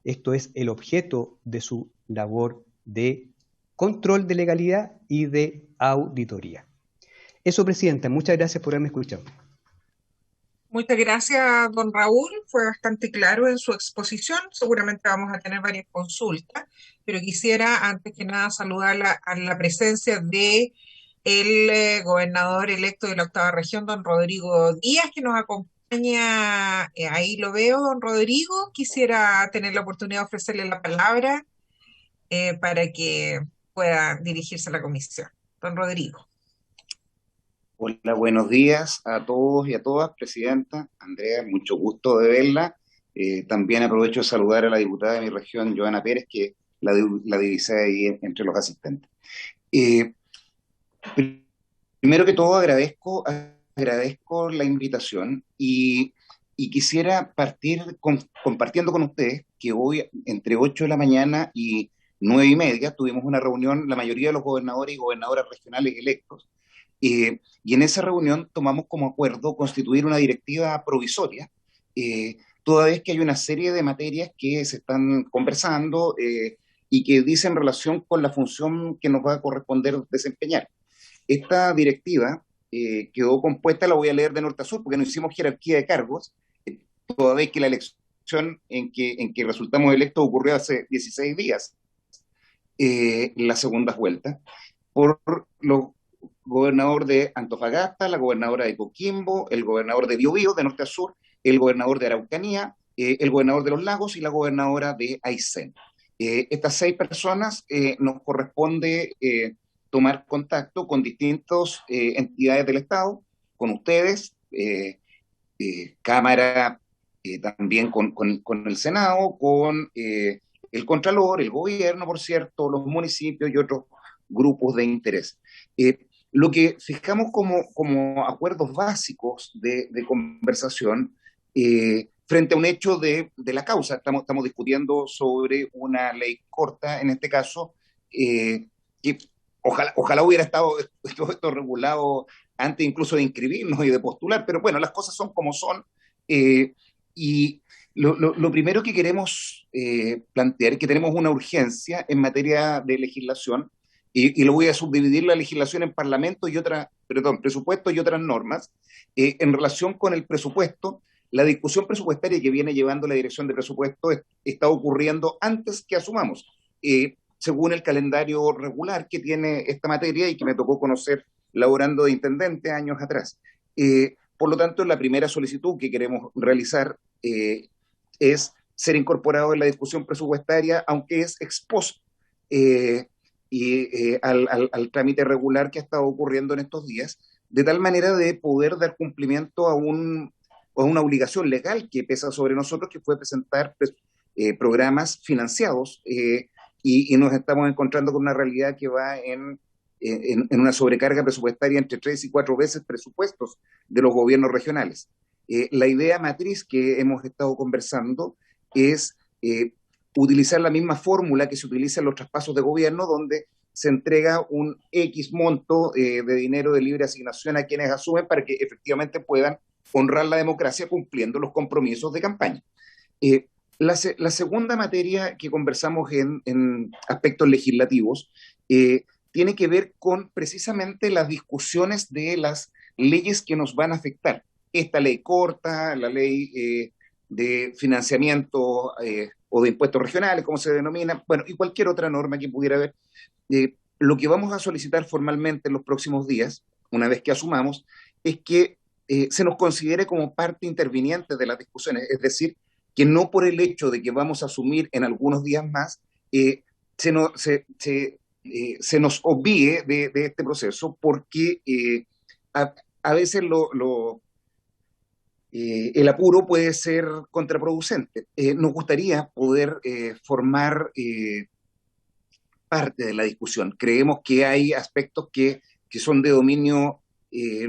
Esto es el objeto de su labor de control de legalidad y de auditoría. Eso, Presidenta, muchas gracias por haberme escuchado. Muchas gracias, don Raúl. Fue bastante claro en su exposición. Seguramente vamos a tener varias consultas, pero quisiera, antes que nada, saludar a la presencia de el gobernador electo de la octava región, don Rodrigo Díaz, que nos acompaña. Ahí lo veo, don Rodrigo. Quisiera tener la oportunidad de ofrecerle la palabra para que pueda dirigirse a la comisión. Don Rodrigo. Hola, buenos días a todos y a todas, Presidenta. Andrea, mucho gusto de verla. También aprovecho de saludar a la diputada de mi región, Joana Pérez, que la divisé ahí entre los asistentes. Primero que todo, agradezco la invitación y quisiera partir compartiendo con ustedes que hoy, entre 8 de la mañana y 9:30, tuvimos una reunión, la mayoría de los gobernadores y gobernadoras regionales electos, y en esa reunión tomamos como acuerdo constituir una directiva provisoria, toda vez que hay una serie de materias que se están conversando y que dicen relación con la función que nos va a corresponder desempeñar. Esta directiva quedó compuesta, la voy a leer de norte a sur, porque no hicimos jerarquía de cargos, toda vez que la elección en que resultamos electos ocurrió hace 16 días, la segunda vuelta, por los gobernador de Antofagasta, la gobernadora de Coquimbo, el gobernador de Biobío, de norte a sur, el gobernador de Araucanía, el gobernador de Los Lagos y la gobernadora de Aysén. Estas 6 personas nos corresponde tomar contacto con distintas entidades del Estado, con ustedes, Cámara, también con el Senado, con el Contralor, el gobierno, por cierto, los municipios y otros grupos de interés. Lo que fijamos como acuerdos básicos de conversación frente a un hecho de la causa. Estamos discutiendo sobre una ley corta, en este caso, que ojalá hubiera estado esto regulado antes incluso de inscribirnos y de postular, pero bueno, las cosas son como son. Y lo primero que queremos plantear es que tenemos una urgencia en materia de legislación, y lo voy a subdividir la legislación en presupuesto y otras normas. En relación con el presupuesto, la discusión presupuestaria que viene llevando la Dirección de Presupuesto está ocurriendo antes que asumamos. según el calendario regular que tiene esta materia y que me tocó conocer laborando de intendente años atrás. Por lo tanto, la primera solicitud que queremos realizar es ser incorporado en la discusión presupuestaria, aunque es ex post, al trámite regular que ha estado ocurriendo en estos días, de tal manera de poder dar cumplimiento a una obligación legal que pesa sobre nosotros, que fue presentar programas financiados, y nos estamos encontrando con una realidad que va en una sobrecarga presupuestaria entre 3 y 4 veces presupuestos de los gobiernos regionales. La idea matriz que hemos estado conversando es utilizar la misma fórmula que se utiliza en los traspasos de gobierno, donde se entrega un X monto de dinero de libre asignación a quienes asumen para que efectivamente puedan honrar la democracia cumpliendo los compromisos de campaña. La segunda materia que conversamos en aspectos legislativos tiene que ver con precisamente las discusiones de las leyes que nos van a afectar. Esta ley corta, la ley de financiamiento o de impuestos regionales, como se denomina, bueno, y cualquier otra norma que pudiera haber. Lo que vamos a solicitar formalmente en los próximos días, una vez que asumamos, es que se nos considere como parte interviniente de las discusiones, es decir, que no por el hecho de que vamos a asumir en algunos días más, se nos obvíe de este proceso, porque a veces el apuro puede ser contraproducente. Nos gustaría poder formar parte de la discusión. Creemos que hay aspectos que son de dominio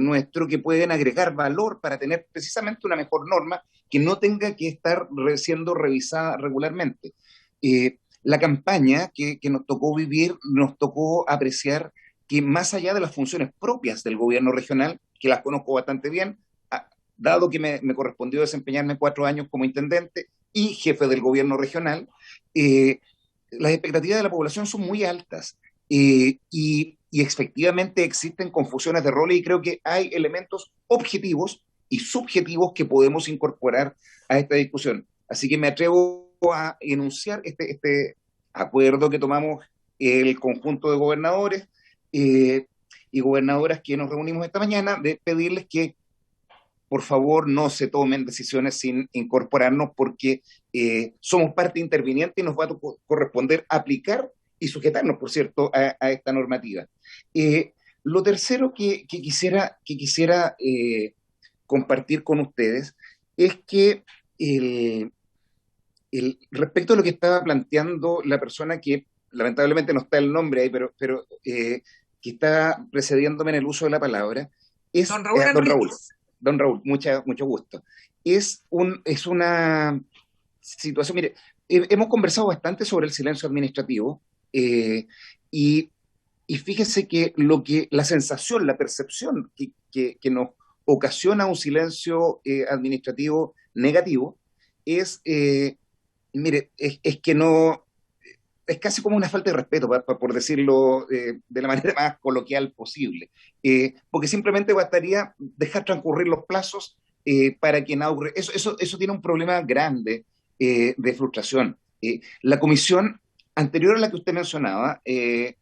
nuestro, que pueden agregar valor para tener precisamente una mejor norma que no tenga que estar siendo revisada regularmente. La campaña que nos tocó vivir, nos tocó apreciar que más allá de las funciones propias del gobierno regional, que las conozco bastante bien, dado que me correspondió desempeñarme 4 años como intendente y jefe del gobierno regional, las expectativas de la población son muy altas, y efectivamente existen confusiones de roles, y creo que hay elementos objetivos y subjetivos que podemos incorporar a esta discusión. Así que me atrevo a enunciar este acuerdo que tomamos el conjunto de gobernadores y gobernadoras que nos reunimos esta mañana, de pedirles que por favor no se tomen decisiones sin incorporarnos, porque somos parte interviniente y nos va a corresponder aplicar y sujetarnos, por cierto, a esta normativa. Lo tercero que quisiera compartir con ustedes es que respecto a lo que estaba planteando la persona que lamentablemente no está el nombre ahí, pero que está precediéndome en el uso de la palabra, es Don Raúl don Raúl. Enríquez. Don Raúl, mucho gusto. Es una situación, mire, hemos conversado bastante sobre el silencio administrativo, y fíjese que la sensación, la percepción que nos ocasiona un silencio administrativo negativo es, mire, es que no, es casi como una falta de respeto, por decirlo de la manera más coloquial posible, porque simplemente bastaría dejar transcurrir los plazos para que inaugure. Eso tiene un problema grande de frustración. La comisión anterior a la que usted mencionaba, que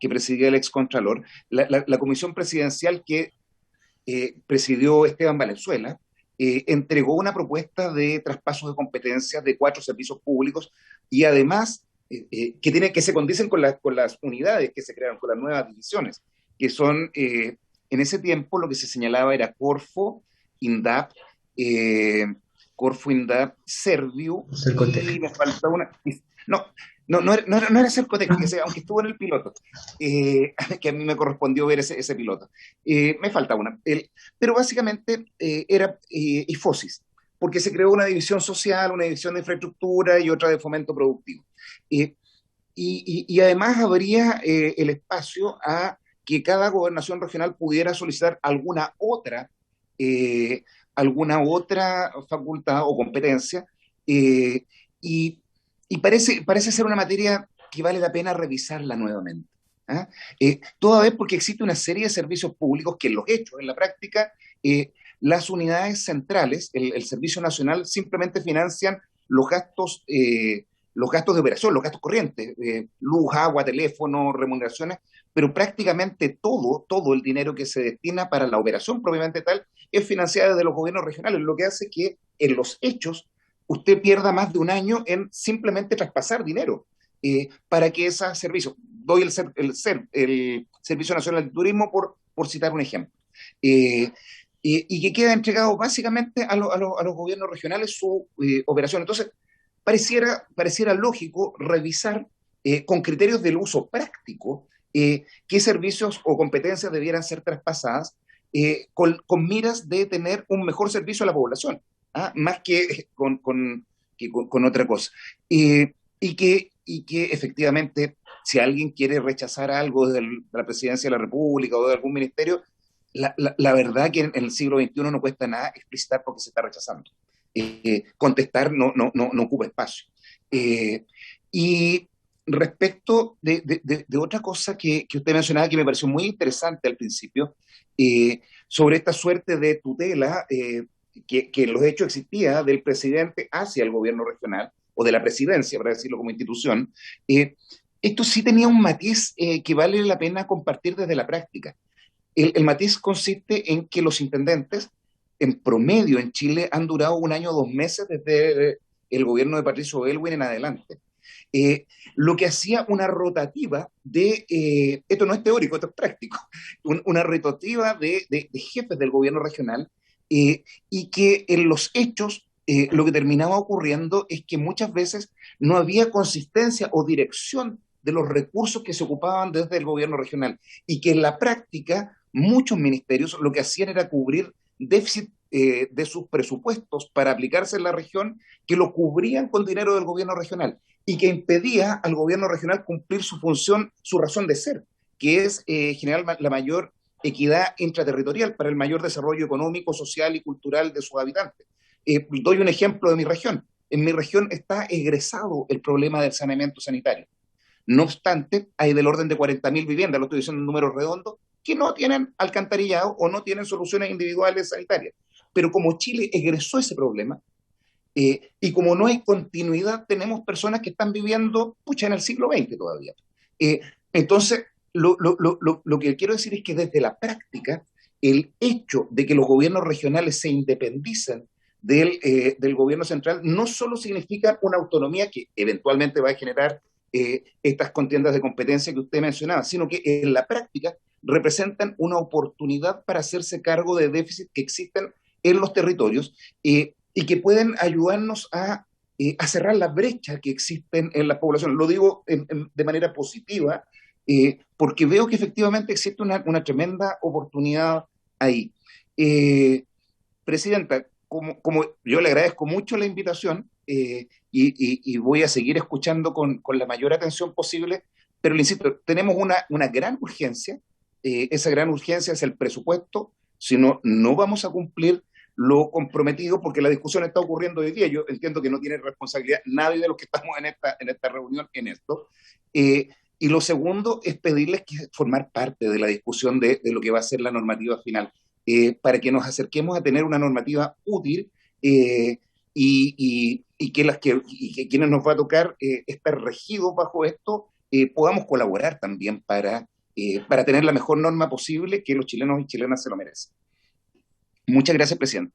presidía el excontralor, la comisión presidencial que presidió Esteban Valenzuela, entregó una propuesta de traspaso de competencias de 4 servicios públicos, y además que se condicen con las unidades que se crearon, con las nuevas divisiones, que son, en ese tiempo lo que se señalaba era Corfo, INDAP, Serviu, y me falta una. No era Cercotec, aunque estuvo en el piloto, que a mí me correspondió ver ese piloto. Me falta una. Pero básicamente era IFOSIS, porque se creó una división social, una división de infraestructura y otra de fomento productivo. Y además habría el espacio a que cada gobernación regional pudiera solicitar alguna otra facultad o competencia, y parece ser una materia que vale la pena revisarla nuevamente. Toda vez porque existe una serie de servicios públicos que en los hechos, en la práctica, las unidades centrales, el Servicio Nacional, simplemente financian los gastos los gastos de operación, los gastos corrientes, luz, agua, teléfono, remuneraciones, pero prácticamente todo el dinero que se destina para la operación propiamente tal es financiada desde los gobiernos regionales, lo que hace que en los hechos usted pierda más de un año en simplemente traspasar dinero para que esos servicios, doy el Servicio Nacional de Turismo por citar un ejemplo, y que queda entregado básicamente a los gobiernos regionales su operación. Entonces, pareciera lógico revisar con criterios del uso práctico qué servicios o competencias debieran ser traspasadas con miras de tener un mejor servicio a la población, ¿ah? Más que con otra cosa. Y que efectivamente, si alguien quiere rechazar algo de la presidencia de la República o de algún ministerio, la verdad que en el siglo XXI no cuesta nada explicitar por qué se está rechazando. Contestar no ocupa espacio. Y respecto de otra cosa que usted mencionaba que me pareció muy interesante al principio, sobre esta suerte de tutela que en los hechos existía del presidente hacia el gobierno regional, o de la presidencia, para decirlo como institución, esto sí tenía un matiz que vale la pena compartir desde la práctica. El matiz consiste en que los intendentes, en promedio en Chile, han durado un año o 2 meses desde el gobierno de Patricio Aylwin en adelante. Lo que hacía una rotativa esto no es teórico, esto es práctico, una rotativa de jefes del gobierno regional, y que en los hechos lo que terminaba ocurriendo es que muchas veces no había consistencia o dirección de los recursos que se ocupaban desde el gobierno regional, y que en la práctica muchos ministerios lo que hacían era cubrir déficit de sus presupuestos para aplicarse en la región, que lo cubrían con dinero del gobierno regional, y que impedía al gobierno regional cumplir su función, su razón de ser, que es generar la mayor equidad intraterritorial para el mayor desarrollo económico, social y cultural de sus habitantes. Doy un ejemplo de mi región. En mi región está egresado el problema del saneamiento sanitario. No obstante, hay del orden de 40.000 viviendas, lo estoy diciendo en números redondos, que no tienen alcantarillado o no tienen soluciones individuales sanitarias. Pero como Chile egresó ese problema, y como no hay continuidad, tenemos personas que están viviendo, pucha, en el siglo XX todavía. Entonces, lo que quiero decir es que desde la práctica, el hecho de que los gobiernos regionales se independicen del gobierno central no solo significa una autonomía que eventualmente va a generar estas contiendas de competencia que usted mencionaba, sino que en la práctica representan una oportunidad para hacerse cargo de déficits que existen en los territorios, y que pueden ayudarnos a cerrar la brecha que existen en la población. Lo digo de manera positiva, porque veo que efectivamente existe una tremenda oportunidad ahí. Presidenta, como yo le agradezco mucho la invitación, y voy a seguir escuchando con la mayor atención posible, pero le insisto, tenemos una gran urgencia. Esa gran urgencia es el presupuesto, si no, no vamos a cumplir lo comprometido, porque la discusión está ocurriendo hoy día. Yo entiendo que no tiene responsabilidad nadie de los que estamos en esta reunión en esto. Y lo segundo es pedirles que formar parte de la discusión de lo que va a ser la normativa final, para que nos acerquemos a tener una normativa útil, y que quienes nos va a tocar estar regidos bajo esto, podamos colaborar también para tener la mejor norma posible, que los chilenos y chilenas se lo merecen. Muchas gracias, presidente.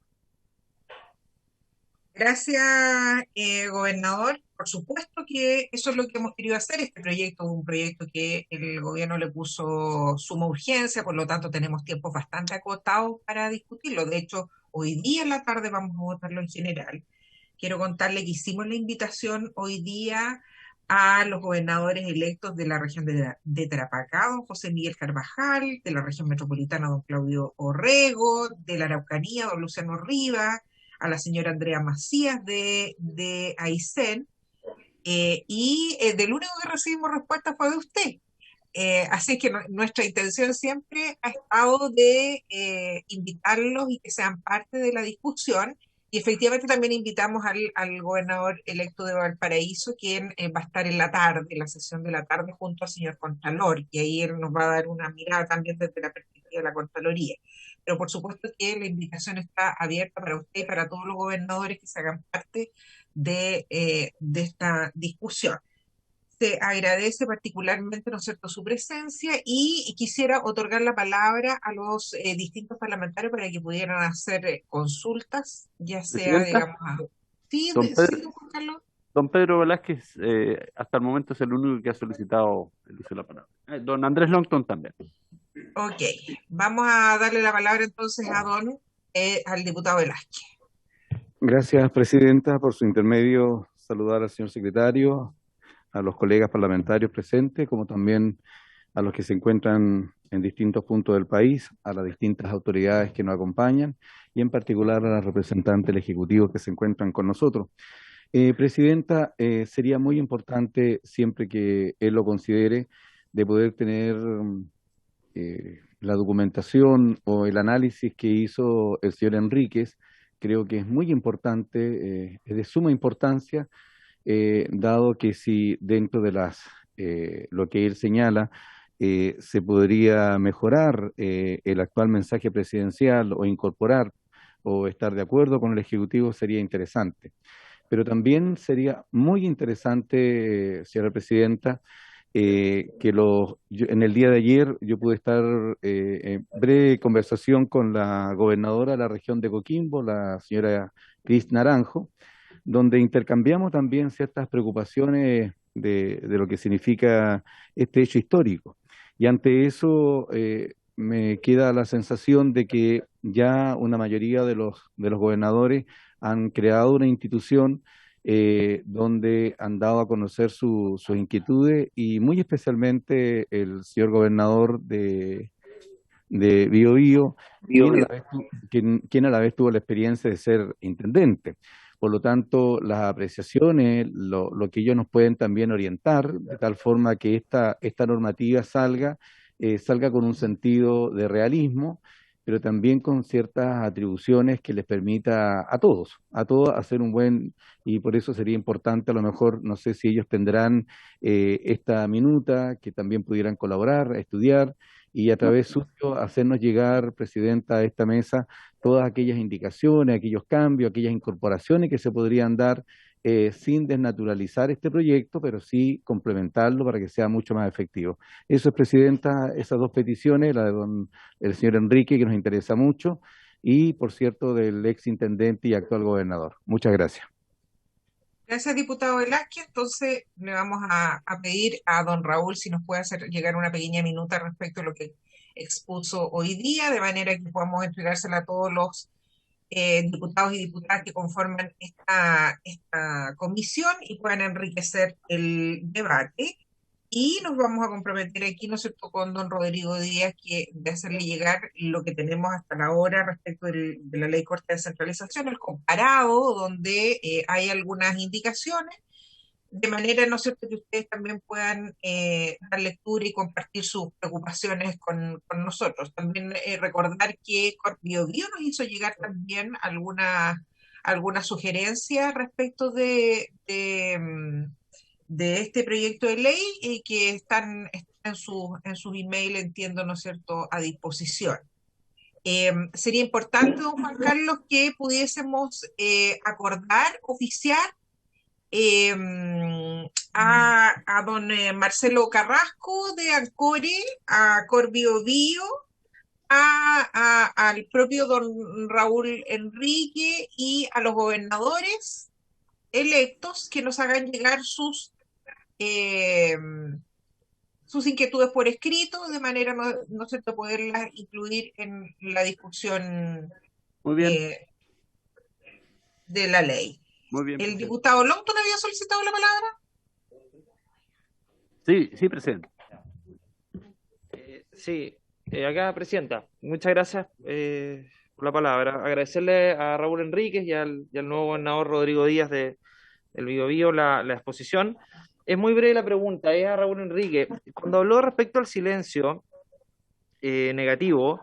Gracias, gobernador. Por supuesto que eso es lo que hemos querido hacer. Este proyecto es un proyecto que el gobierno le puso suma urgencia, por lo tanto tenemos tiempos bastante acotados para discutirlo. De hecho, hoy día en la tarde vamos a votarlo en general. Quiero contarle que hicimos la invitación hoy día a los gobernadores electos de la región de Tarapacá, don José Miguel Carvajal, de la región metropolitana, don Claudio Orrego, de la Araucanía, don Luciano Rivas, a la señora Andrea Macías de Aysén, y del único que recibimos respuesta fue de usted. Así que nuestra intención siempre ha estado de invitarlos y que sean parte de la discusión. Y efectivamente también invitamos al gobernador electo de Valparaíso, quien va a estar en la tarde, en la sesión de la tarde, junto al señor Contralor, y ahí él nos va a dar una mirada también desde la perspectiva de la Contraloría. Pero por supuesto que la invitación está abierta para usted y para todos los gobernadores que se hagan parte de esta discusión. Se agradece particularmente, ¿no es cierto?, su presencia y quisiera otorgar la palabra a los distintos parlamentarios para que pudieran hacer consultas, ya sea, Presidenta, digamos, sí, don sí, Pedro, don Juan Carlos. don Pedro Velázquez, hasta el momento es el único que ha solicitado el uso de la palabra. Don Andrés Longton también. Ok, vamos a darle la palabra entonces al diputado Velázquez. Gracias, Presidenta, por su intermedio. Saludar al señor secretario, a los colegas parlamentarios presentes, como también a los que se encuentran en distintos puntos del país, a las distintas autoridades que nos acompañan y en particular a las representantes del Ejecutivo que se encuentran con nosotros. Presidenta, sería muy importante, siempre que él lo considere, de poder tener la documentación o el análisis que hizo el señor Enríquez. Creo que es muy importante, es de suma importancia, dado que si dentro de lo que él señala se podría mejorar el actual mensaje presidencial o incorporar o estar de acuerdo con el Ejecutivo, sería interesante. Pero también sería muy interesante, señora Presidenta, en el día de ayer yo pude estar en breve conversación con la gobernadora de la región de Coquimbo, la señora Cris Naranjo, donde intercambiamos también ciertas preocupaciones de lo que significa este hecho histórico. Y ante eso me queda la sensación de que ya una mayoría de los gobernadores han creado una institución donde han dado a conocer sus inquietudes y muy especialmente el señor gobernador de Biobío, quien a la vez tuvo la experiencia de ser intendente. Por lo tanto, las apreciaciones, lo que ellos nos pueden también orientar, de tal forma que esta normativa salga con un sentido de realismo, pero también con ciertas atribuciones que les permita a todos hacer un buen, y por eso sería importante, a lo mejor, no sé si ellos tendrán esta minuta, que también pudieran colaborar, estudiar, y a través suyo hacernos llegar, Presidenta, a esta mesa todas aquellas indicaciones, aquellos cambios, aquellas incorporaciones que se podrían dar sin desnaturalizar este proyecto, pero sí complementarlo para que sea mucho más efectivo. Eso es, Presidenta, esas dos peticiones, la de el señor Enrique, que nos interesa mucho, y, por cierto, del ex intendente y actual gobernador. Muchas gracias. Gracias, diputado Velázquez. Entonces, le vamos a pedir a don Raúl si nos puede hacer llegar una pequeña minuta respecto a lo que expuso hoy día, de manera que podamos entregársela a todos los diputados y diputadas que conforman esta comisión y puedan enriquecer el debate. Y nos vamos a comprometer aquí, ¿no es cierto?, con don Rodrigo Díaz, de hacerle llegar lo que tenemos hasta la hora respecto de la ley corta de descentralización, el comparado, donde hay algunas indicaciones, de manera, ¿no es cierto?, que ustedes también puedan dar lectura y compartir sus preocupaciones con nosotros. También recordar que Corbiobío nos hizo llegar también algunas sugerencias respecto de este proyecto de ley que están en sus email, entiendo, ¿no es cierto?, a disposición. Sería importante, don Juan Carlos, que pudiésemos acordar, oficiar eh, a don Marcelo Carrasco de Ancore, a Corbiobío, al propio don Raúl Enrique y a los gobernadores electos que nos hagan llegar eh, sus inquietudes por escrito, de manera no sé, de poderlas incluir en la discusión Muy bien, de la ley. muy bien, ¿El presidente. diputado Longton había solicitado la palabra? Sí, sí, presidente. Sí, acá, Presidenta, muchas gracias por la palabra. Agradecerle a Raúl Enríquez y al nuevo gobernador Rodrigo Díaz del Biobío la exposición. Es muy breve la pregunta, es a Raúl Enrique. Cuando habló respecto al silencio negativo,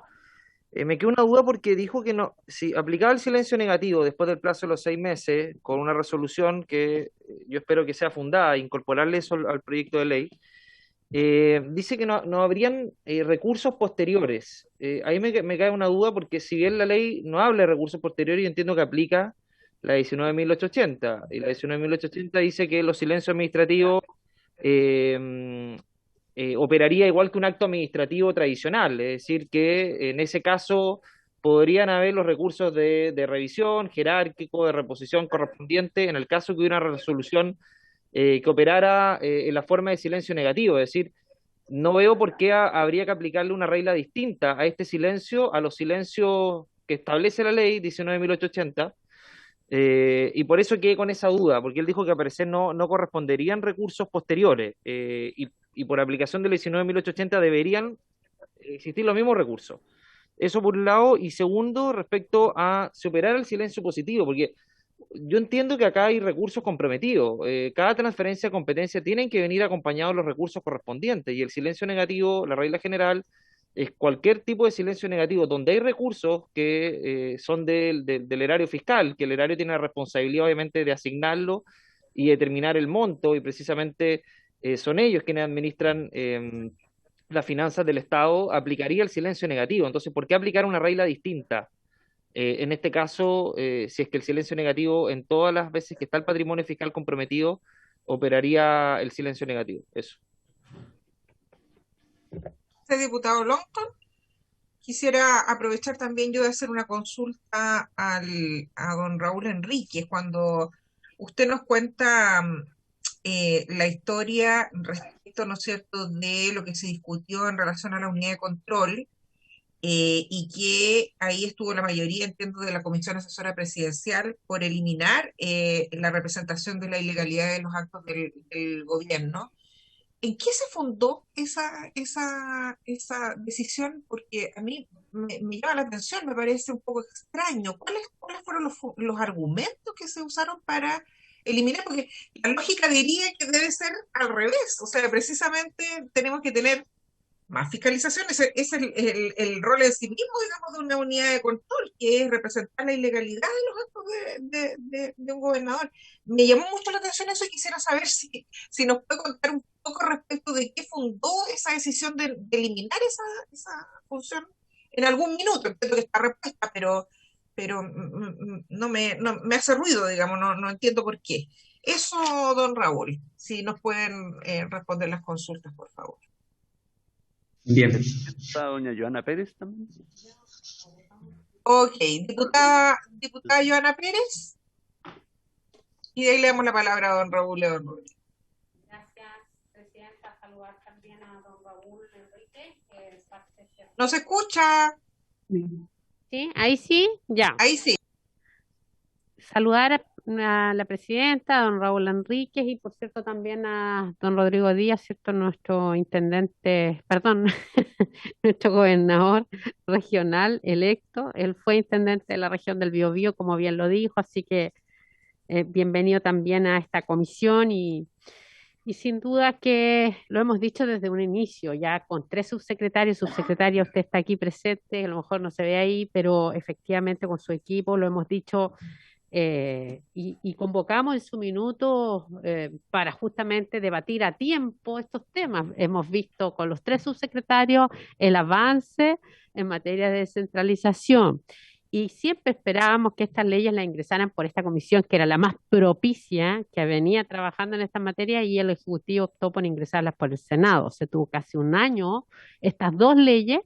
me quedó una duda porque dijo que no, si aplicaba el silencio negativo después del plazo de los 6 meses, con una resolución que yo espero que sea fundada, incorporarle eso al proyecto de ley, dice que no habrían recursos posteriores. Ahí me cae una duda porque si bien la ley no habla de recursos posteriores, yo entiendo que aplica la 19.880, y la 19.880 dice que los silencios administrativos eh, operaría igual que un acto administrativo tradicional, es decir, que en ese caso podrían haber los recursos de revisión, jerárquico, de reposición correspondiente, en el caso que hubiera una resolución que operara en la forma de silencio negativo, es decir, no veo por qué habría que aplicarle una regla distinta a este silencio, a los silencios que establece la ley 19.880, y por eso quedé con esa duda, porque él dijo que al parecer no corresponderían recursos posteriores, y por aplicación de la 19.880 deberían existir los mismos recursos. Eso por un lado, y segundo, respecto a superar el silencio positivo, porque yo entiendo que acá hay recursos comprometidos. Cada transferencia de competencia tienen que venir acompañados de los recursos correspondientes, y el silencio negativo, la regla general, es cualquier tipo de silencio negativo donde hay recursos que son del erario fiscal, que el erario tiene la responsabilidad obviamente de asignarlo y determinar el monto, y precisamente son ellos quienes administran las finanzas del Estado, aplicaría el silencio negativo. Entonces, ¿por qué aplicar una regla distinta? En este caso, si es que el silencio negativo, en todas las veces que está el patrimonio fiscal comprometido, operaría el silencio negativo. Eso. Diputado Longton, quisiera aprovechar también yo de hacer una consulta a don Raúl Enríquez. Cuando usted nos cuenta la historia respecto, ¿no es cierto?, de lo que se discutió en relación a la unidad de control, y que ahí estuvo la mayoría, entiendo, de la Comisión Asesora Presidencial por eliminar la representación de la ilegalidad de los actos del gobierno. ¿En qué se fundó esa decisión? Porque a mí me llama la atención, me parece un poco extraño. ¿Cuáles fueron los argumentos que se usaron para eliminar? Porque la lógica diría que debe ser al revés. O sea, precisamente tenemos que tener más fiscalización. Ese es el rol en sí mismo, digamos, de una unidad de control, que es representar la ilegalidad de los actos de un gobernador. Me llamó mucho la atención eso, y quisiera saber si nos puede contar un poco respecto de qué fundó esa decisión de eliminar esa función en algún minuto. Entiendo que está repuesta, pero no me hace ruido, digamos, no entiendo por qué. Eso, don Raúl, si nos pueden responder las consultas, por favor. Bien. ¿Está doña Joana Pérez también? Ok, diputada Joana Pérez, y de ahí le damos la palabra a don Raúl León. Gracias, presidenta. Saludar también a don Raúl Enrique, que es parte de... ¿No se escucha? Sí, ahí sí, ya. Ahí sí. Saludar a la presidenta, a don Raúl Enríquez, y por cierto también a don Rodrigo Díaz, ¿cierto? Nuestro intendente, perdón, nuestro gobernador regional electo. Él fue intendente de la región del Biobío, como bien lo dijo, así que bienvenido también a esta comisión, y sin duda que lo hemos dicho desde un inicio, ya con 3 subsecretarios, subsecretaria, usted está aquí presente, a lo mejor no se ve ahí, pero efectivamente con su equipo lo hemos dicho, y convocamos en su minuto para justamente debatir a tiempo estos temas. Hemos visto con los 3 subsecretarios el avance en materia de descentralización, y siempre esperábamos que estas leyes las ingresaran por esta comisión, que era la más propicia, que venía trabajando en esta materia, y el Ejecutivo optó por ingresarlas por el Senado. Se tuvo casi un año estas 2 leyes,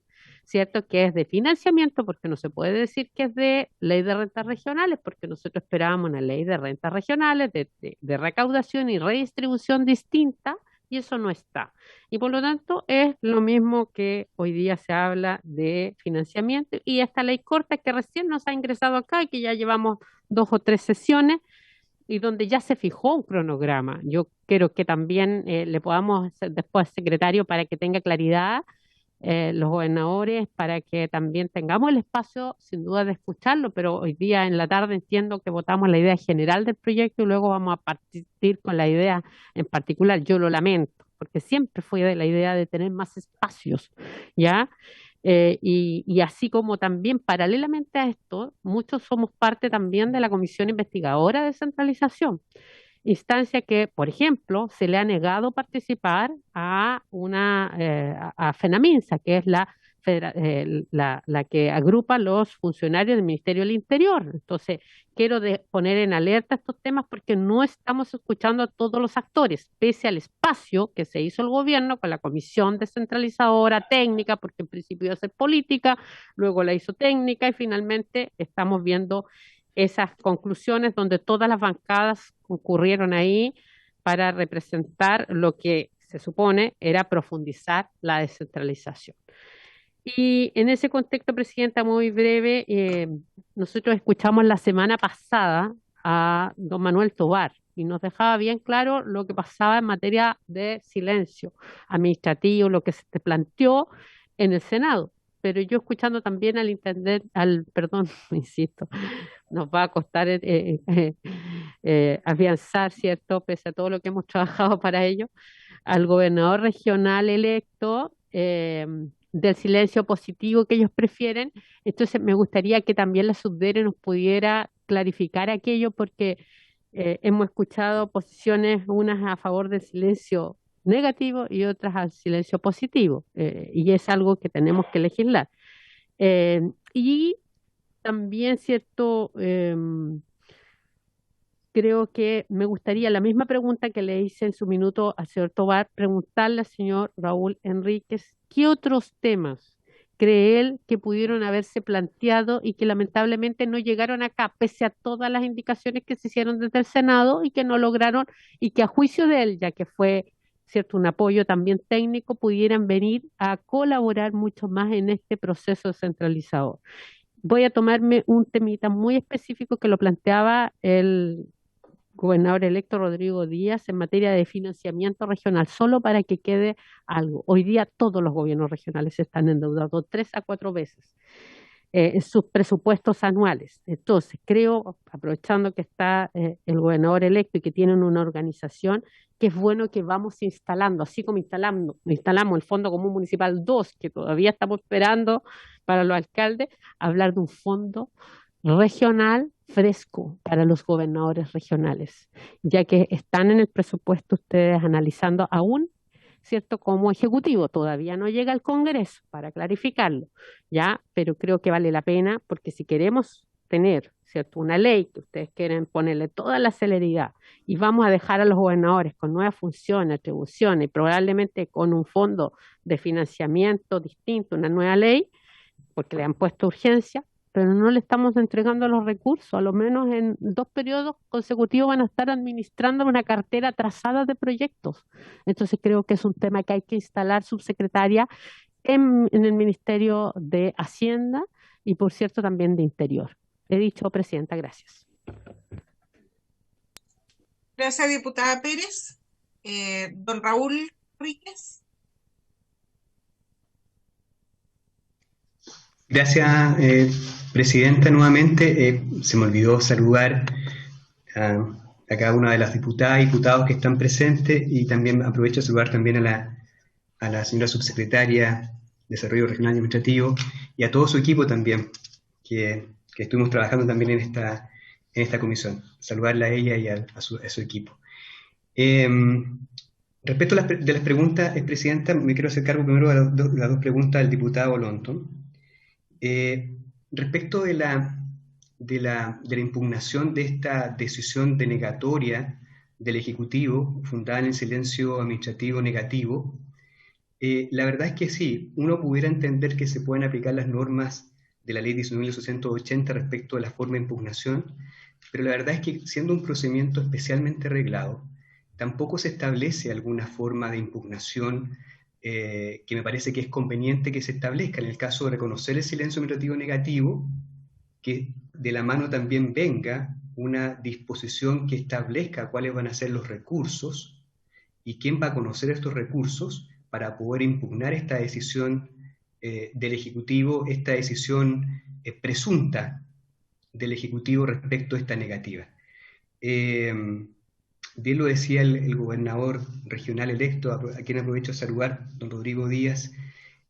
¿cierto? Que es de financiamiento, porque no se puede decir que es de ley de rentas regionales, porque nosotros esperábamos una ley de rentas regionales, de recaudación y redistribución distinta, y eso no está. Y por lo tanto es lo mismo que hoy día se habla de financiamiento, y esta ley corta que recién nos ha ingresado acá y que ya llevamos 2 o 3 sesiones, y donde ya se fijó un cronograma. Yo quiero que también le podamos hacer después al secretario para que tenga claridad, los gobernadores, para que también tengamos el espacio, sin duda, de escucharlo, pero hoy día en la tarde entiendo que votamos la idea general del proyecto y luego vamos a partir con la idea en particular. Yo lo lamento, porque siempre fue de la idea de tener más espacios, ¿ya? Y así como también paralelamente a esto, muchos somos parte también de la Comisión Investigadora de Descentralización, instancia que, por ejemplo, se le ha negado participar a FENAMINSA, que es la la que agrupa los funcionarios del Ministerio del Interior. Entonces, quiero poner en alerta estos temas porque no estamos escuchando a todos los actores, pese al espacio que se hizo el gobierno con la comisión descentralizadora técnica, porque en principio iba a ser política, luego la hizo técnica y finalmente estamos viendo esas conclusiones donde todas las bancadas concurrieron ahí para representar lo que se supone era profundizar la descentralización. Y en ese contexto, Presidenta, muy breve, nosotros escuchamos la semana pasada a don Manuel Tovar y nos dejaba bien claro lo que pasaba en materia de silencio administrativo, lo que se planteó en el Senado. Pero yo escuchando también al intendente, perdón, insisto, nos va a costar afianzar, ¿cierto? Pese a todo lo que hemos trabajado para ello, al gobernador regional electo, del silencio positivo que ellos prefieren. Entonces me gustaría que también la subdere nos pudiera clarificar aquello, porque hemos escuchado posiciones, unas a favor del silencio negativo y otras al silencio positivo, y es algo que tenemos que legislar. Y también, cierto, creo que me gustaría la misma pregunta que le hice en su minuto al señor Tovar, preguntarle al señor Raúl Enríquez, ¿qué otros temas cree él que pudieron haberse planteado y que lamentablemente no llegaron acá, pese a todas las indicaciones que se hicieron desde el Senado y que no lograron, y que a juicio de él, ya que fue, cierto, un apoyo también técnico, pudieran venir a colaborar mucho más en este proceso descentralizador? Voy a tomarme un temita muy específico que lo planteaba el gobernador electo Rodrigo Díaz en materia de financiamiento regional, solo para que quede algo. Hoy día todos los gobiernos regionales están endeudados 3 a 4 veces en sus presupuestos anuales. Entonces, creo, aprovechando que está el gobernador electo y que tienen una organización, que es bueno que vamos instalando, así como instalamos el Fondo Común Municipal 2, que todavía estamos esperando para los alcaldes, hablar de un fondo regional fresco para los gobernadores regionales, ya que están en el presupuesto ustedes analizando aún, ¿cierto? Como ejecutivo, todavía no llega al Congreso para clarificarlo, ¿ya? Pero creo que vale la pena, porque si queremos tener, ¿cierto?, una ley que ustedes quieren ponerle toda la celeridad y vamos a dejar a los gobernadores con nuevas funciones, atribuciones y probablemente con un fondo de financiamiento distinto, una nueva ley, porque le han puesto urgencia, pero no le estamos entregando los recursos. A lo menos en 2 periodos consecutivos van a estar administrando una cartera trazada de proyectos. Entonces creo que es un tema que hay que instalar, subsecretaria, en el Ministerio de Hacienda y, por cierto, también de Interior. He dicho, Presidenta, gracias. Gracias, diputada Pérez. Don Raúl Enríquez. Gracias, Presidenta, nuevamente. Se me olvidó saludar a cada una de las diputadas y diputados que están presentes, y también aprovecho de saludar también a la señora subsecretaria de Desarrollo Regional y Administrativo y a todo su equipo también, que estuvimos trabajando también en esta comisión. Saludarla a ella y a su equipo. Respecto a las preguntas, Presidenta, me quiero hacer cargo primero de las 2 preguntas del diputado Lonton. Respecto de la impugnación de esta decisión denegatoria del Ejecutivo, fundada en el silencio administrativo negativo, la verdad es que sí, uno pudiera entender que se pueden aplicar las normas de la Ley 19.880 respecto de la forma de impugnación, pero la verdad es que, siendo un procedimiento especialmente reglado, tampoco se establece alguna forma de impugnación que me parece que es conveniente que se establezca. En el caso de reconocer el silencio administrativo negativo, que de la mano también venga una disposición que establezca cuáles van a ser los recursos y quién va a conocer estos recursos para poder impugnar esta decisión del Ejecutivo, esta decisión presunta del Ejecutivo respecto a esta negativa. Bien lo decía el gobernador regional electo, a quien aprovecho de saludar, don Rodrigo Díaz.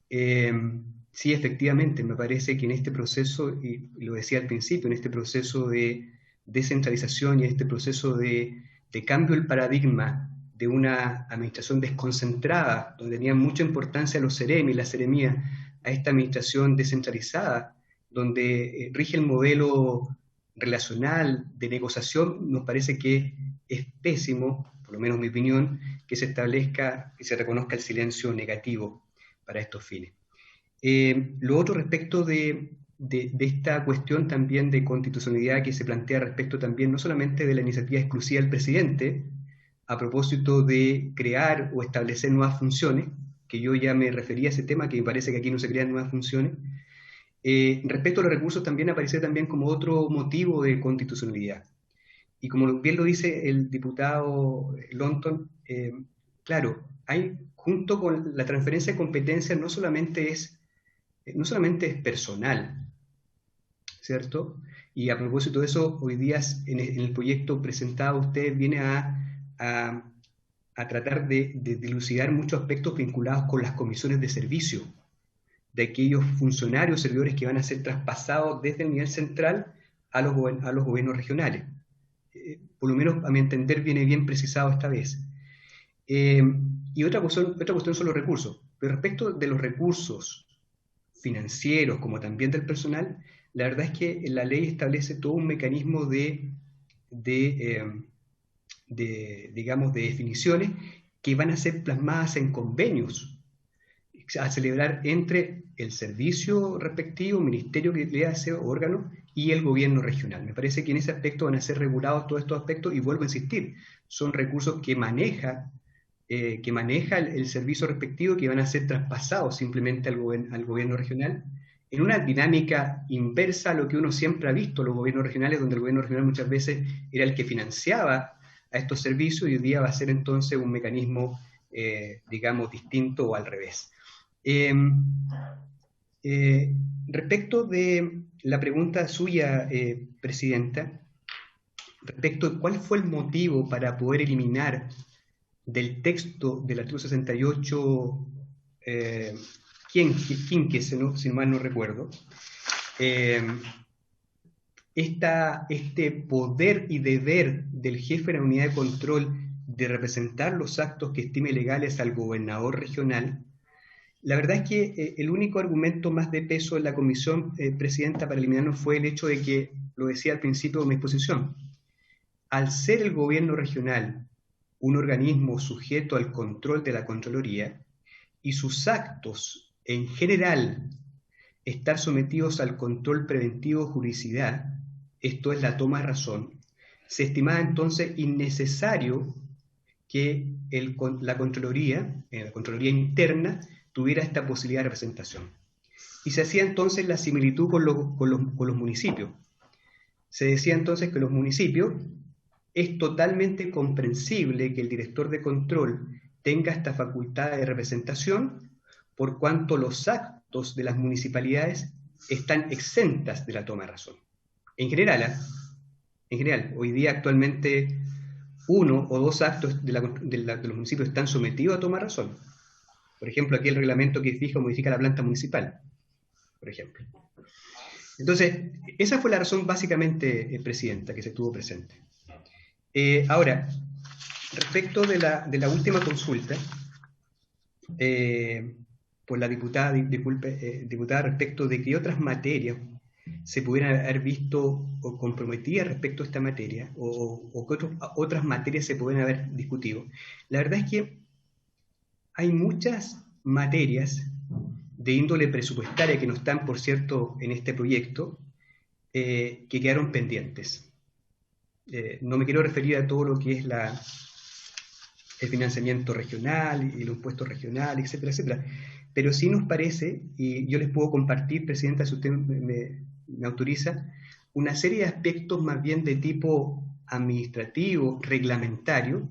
Sí, efectivamente, me parece que en este proceso, y lo decía al principio, en este proceso de descentralización y en este proceso de cambio del paradigma de una administración desconcentrada, donde tenían mucha importancia los CEREMI y las seremías, a esta administración descentralizada, donde rige el modelo relacional de negociación, nos parece que es pésimo, por lo menos en mi opinión, que se establezca, que se reconozca el silencio negativo para estos fines. Lo otro respecto de esta cuestión también de constitucionalidad que se plantea respecto también no solamente de la iniciativa exclusiva del presidente, a propósito de crear o establecer nuevas funciones, que yo ya me refería a ese tema, que me parece que aquí no se crean nuevas funciones. Respecto a los recursos también aparece también como otro motivo de constitucionalidad. Y como bien lo dice el diputado Lonton, claro, hay, junto con la transferencia de competencias, no solamente es personal, ¿cierto? Y a propósito de eso, hoy día en el proyecto presentado usted viene a tratar de dilucidar muchos aspectos vinculados con las comisiones de servicio, de aquellos funcionarios, servidores que van a ser traspasados desde el nivel central a los gobiernos regionales. Por lo menos, a mi entender, viene bien precisado esta vez. Y otra cuestión son los recursos. Pero respecto de los recursos financieros, como también del personal, la verdad es que la ley establece todo un mecanismo digamos, de definiciones que van a ser plasmadas en convenios a celebrar entre el servicio respectivo, ministerio que le hace órgano, y el gobierno regional. Me parece que en ese aspecto van a ser regulados todos estos aspectos, y vuelvo a insistir, son recursos que maneja el servicio respectivo, que van a ser traspasados simplemente al gobierno regional, en una dinámica inversa a lo que uno siempre ha visto en los gobiernos regionales, donde el gobierno regional muchas veces era el que financiaba a estos servicios, y hoy día va a ser entonces un mecanismo, digamos, distinto o al revés. Respecto de la pregunta suya, Presidenta, respecto de cuál fue el motivo para poder eliminar del texto del artículo 68, quinque, si mal no recuerdo, este poder y deber del jefe de la unidad de control de representar los actos que estime legales al gobernador regional, la verdad es que el único argumento más de peso en la comisión, Presidenta, para eliminarlo fue el hecho de que, lo decía al principio de mi exposición, al ser el gobierno regional un organismo sujeto al control de la Contraloría, y sus actos en general estar sometidos al control preventivo de juridicidad, esto es la toma de razón, se estimaba entonces innecesario que la Contraloría interna, tuviera esta posibilidad de representación. Y se hacía entonces la similitud con los municipios. Se decía entonces que los municipios es totalmente comprensible que el director de control tenga esta facultad de representación, por cuanto los actos de las municipalidades están exentas de la toma de razón. En general, hoy día actualmente 1 o 2 actos de los municipios están sometidos a toma de razón. Por ejemplo, aquí el reglamento que fija o modifica la planta municipal, por ejemplo. Entonces, esa fue la razón básicamente, Presidenta, que se tuvo presente. Ahora, respecto de la última consulta, por la diputada, diputada, respecto de qué otras materias se pudieran haber visto o comprometidas respecto a esta materia, o qué otras materias se pueden haber discutido. La verdad es que hay muchas materias de índole presupuestaria que no están, por cierto, en este proyecto, que quedaron pendientes. No me quiero referir a todo lo que es el financiamiento regional y los impuestos regionales, etcétera, etcétera. Pero sí nos parece, y yo les puedo compartir, Presidenta, si usted me autoriza, una serie de aspectos más bien de tipo administrativo, reglamentario,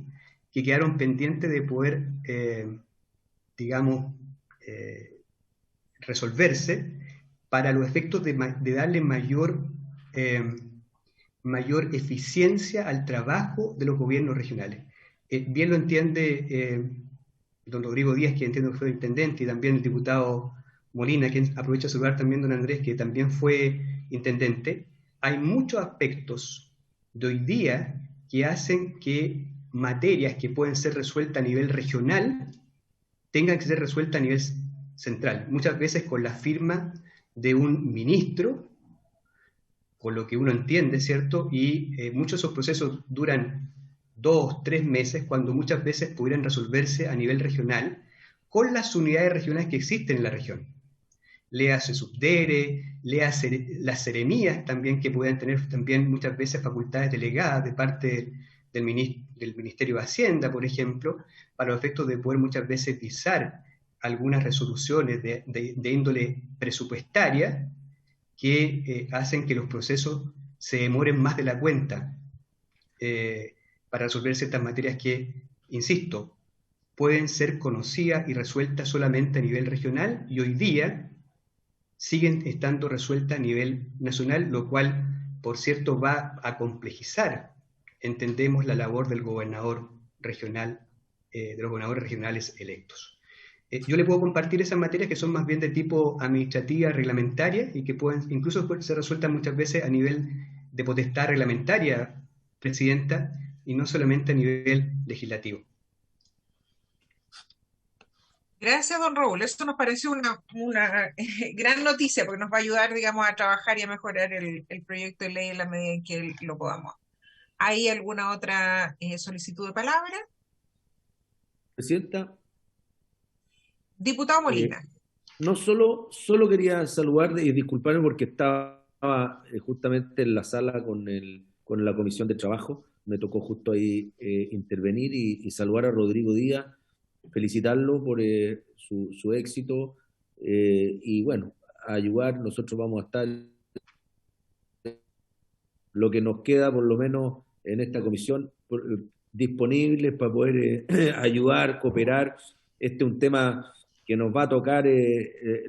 que quedaron pendientes de poder, digamos, resolverse para los efectos de darle mayor eficiencia al trabajo de los gobiernos regionales. Bien lo entiende don Rodrigo Díaz, que entiendo que fue intendente, y también el diputado Molina, quien aprovecha de saludar también don Andrés, que también fue intendente. Hay muchos aspectos de hoy día que hacen que materias que pueden ser resueltas a nivel regional tengan que ser resueltas a nivel central, muchas veces con la firma de un ministro, por lo que uno entiende, ¿cierto? Y muchos de esos procesos duran 2, 3 meses, cuando muchas veces pudieran resolverse a nivel regional con las unidades regionales que existen en la región. Le hace subdere, le hace las seremías también, que pueden tener también muchas veces facultades delegadas de parte del Ministerio de Hacienda, por ejemplo, para los efectos de poder muchas veces visar algunas resoluciones de índole presupuestaria que hacen que los procesos se demoren más de la cuenta para resolver ciertas materias que, insisto, pueden ser conocidas y resueltas solamente a nivel regional, y hoy día siguen estando resueltas a nivel nacional, lo cual, por cierto, va a complejizar, entendemos, la labor del gobernador regional, de los gobernadores regionales electos. Yo le puedo compartir esas materias que son más bien de tipo administrativa, reglamentaria, y que pueden incluso ser resueltas muchas veces a nivel de potestad reglamentaria, Presidenta, y no solamente a nivel legislativo. Gracias, don Raúl. Esto nos parece una gran noticia, porque nos va a ayudar, digamos, a trabajar y a mejorar el proyecto de ley en la medida en que lo podamos. ¿Hay alguna otra solicitud de palabra? Presidenta, Diputado Molina. no solo quería saludar y disculparme porque estaba justamente en la sala con la Comisión de Trabajo. Me tocó justo ahí intervenir y saludar a Rodrigo Díaz, felicitarlo por su éxito y bueno, a ayudar. Nosotros vamos a estar lo que nos queda, por lo menos en esta comisión, disponibles para poder ayudar, cooperar. Este es un tema que nos va a tocar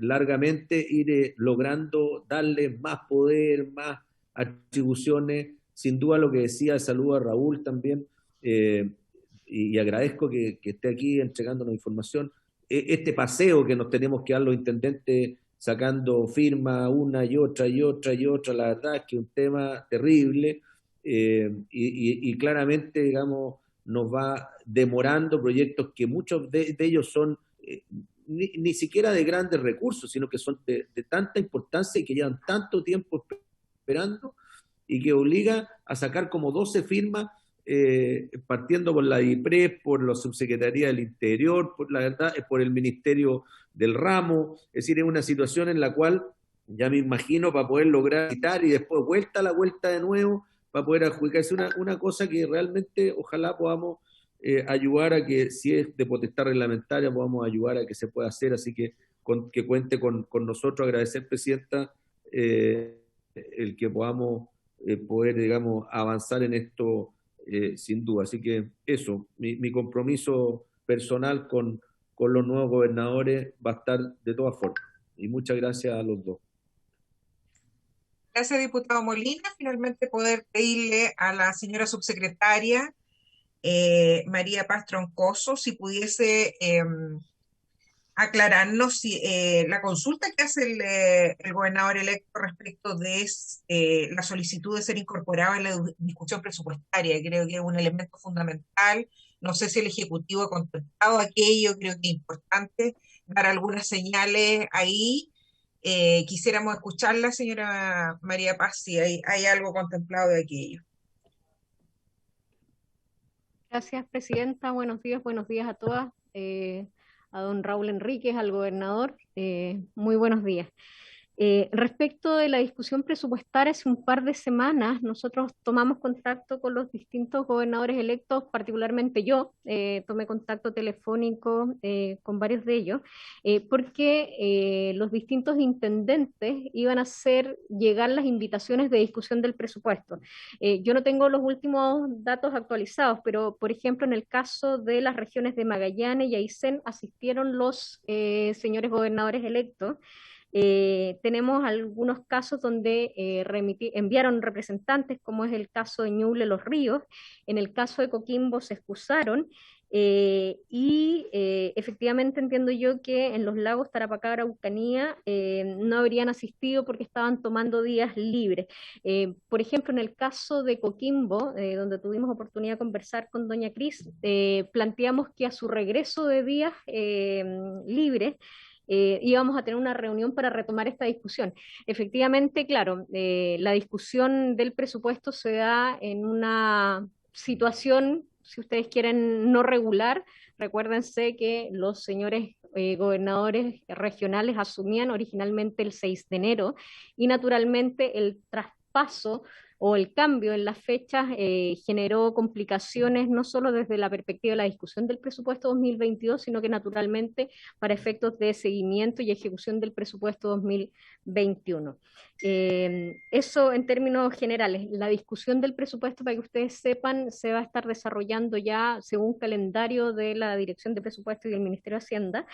largamente ir logrando darle más poder, más atribuciones. Sin duda lo que decía, saludo a Raúl también, y agradezco que esté aquí entregándonos información. Este paseo que nos tenemos que dar los intendentes sacando firmas una y otra y otra y otra, la verdad es que es un tema terrible, y claramente, digamos, nos va demorando proyectos que muchos de ellos son ni siquiera de grandes recursos, sino que son de tanta importancia y que llevan tanto tiempo esperando, y que obliga a sacar como 12 firmas, partiendo por la DIPRES, por la Subsecretaría del Interior, por la verdad, por el Ministerio del Ramo. Es decir, es una situación en la cual ya me imagino para poder lograr quitar y después vuelta de nuevo para poder adjudicarse una cosa que realmente ojalá podamos ayudar a que, si es de potestad reglamentaria, podamos ayudar a que se pueda hacer. Así que que cuente con nosotros. Agradecer, Presidenta, el que podamos poder, digamos, avanzar en esto sin duda. Así que eso, mi compromiso personal con los nuevos gobernadores va a estar de todas formas. Y muchas gracias a los dos. Gracias, diputado Molina. Finalmente poder pedirle a la señora subsecretaria María Paz Troncoso si pudiese aclararnos si la consulta que hace el gobernador electo respecto de la solicitud de ser incorporado en la discusión presupuestaria. Creo que es un elemento fundamental. No sé si el Ejecutivo ha contemplado aquello. Creo que es importante dar algunas señales ahí. Quisiéramos escucharla, señora María Paz, si hay algo contemplado de aquello. Gracias, Presidenta. Buenos días a todas. A don Raúl Enríquez, al gobernador, muy buenos días. Respecto de la discusión presupuestaria, hace un par de semanas nosotros tomamos contacto con los distintos gobernadores electos, particularmente yo, tomé contacto telefónico con varios de ellos, porque los distintos intendentes iban a hacer llegar las invitaciones de discusión del presupuesto. Yo no tengo los últimos datos actualizados, pero por ejemplo en el caso de las regiones de Magallanes y Aysén asistieron los señores gobernadores electos. Tenemos algunos casos donde enviaron representantes, como es el caso de Ñuble Los Ríos. En el caso de Coquimbo se excusaron, y efectivamente entiendo yo que en los lagos Tarapacá, Araucanía no habrían asistido porque estaban tomando días libres. Por ejemplo, en el caso de Coquimbo, donde tuvimos oportunidad de conversar con doña Cris, planteamos que a su regreso de días libres, íbamos a tener una reunión para retomar esta discusión. Efectivamente, claro, la discusión del presupuesto se da en una situación, si ustedes quieren, no regular. Recuérdense que los señores gobernadores regionales asumían originalmente el 6 de enero y naturalmente el traspaso o el cambio en las fechas generó complicaciones no solo desde la perspectiva de la discusión del presupuesto 2022, sino que naturalmente para efectos de seguimiento y ejecución del presupuesto 2021. Eso en términos generales. La discusión del presupuesto, para que ustedes sepan, se va a estar desarrollando ya según calendario de la Dirección de Presupuesto y del Ministerio de Hacienda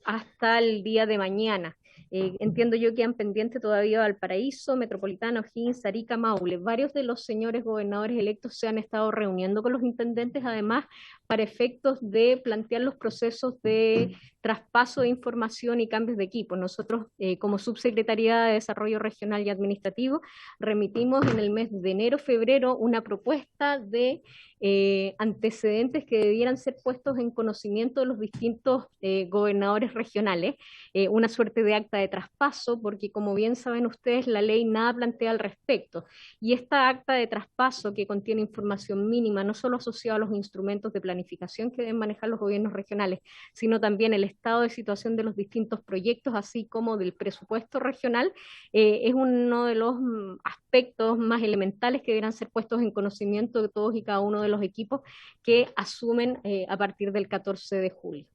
hasta el día de mañana. Entiendo yo que quedan pendientes todavía Valparaíso, Metropolitana, O'Higgins, Arica, Maule. Varios de los señores gobernadores electos se han estado reuniendo con los intendentes, además, para efectos de plantear los procesos de traspaso de información y cambios de equipo. Nosotros, como Subsecretaría de Desarrollo Regional y Administrativo, remitimos en el mes de enero, febrero, una propuesta de antecedentes que debieran ser puestos en conocimiento de los distintos gobernadores regionales, una suerte de acta de traspaso, porque como bien saben ustedes, la ley nada plantea al respecto. Y esta acta de traspaso que contiene información mínima, no solo asociada a los instrumentos de planificación que deben manejar los gobiernos regionales, sino también el estado de situación de los distintos proyectos, así como del presupuesto regional, es uno de los aspectos más elementales que deberán ser puestos en conocimiento de todos y cada uno de los equipos que asumen a partir del 14 de julio.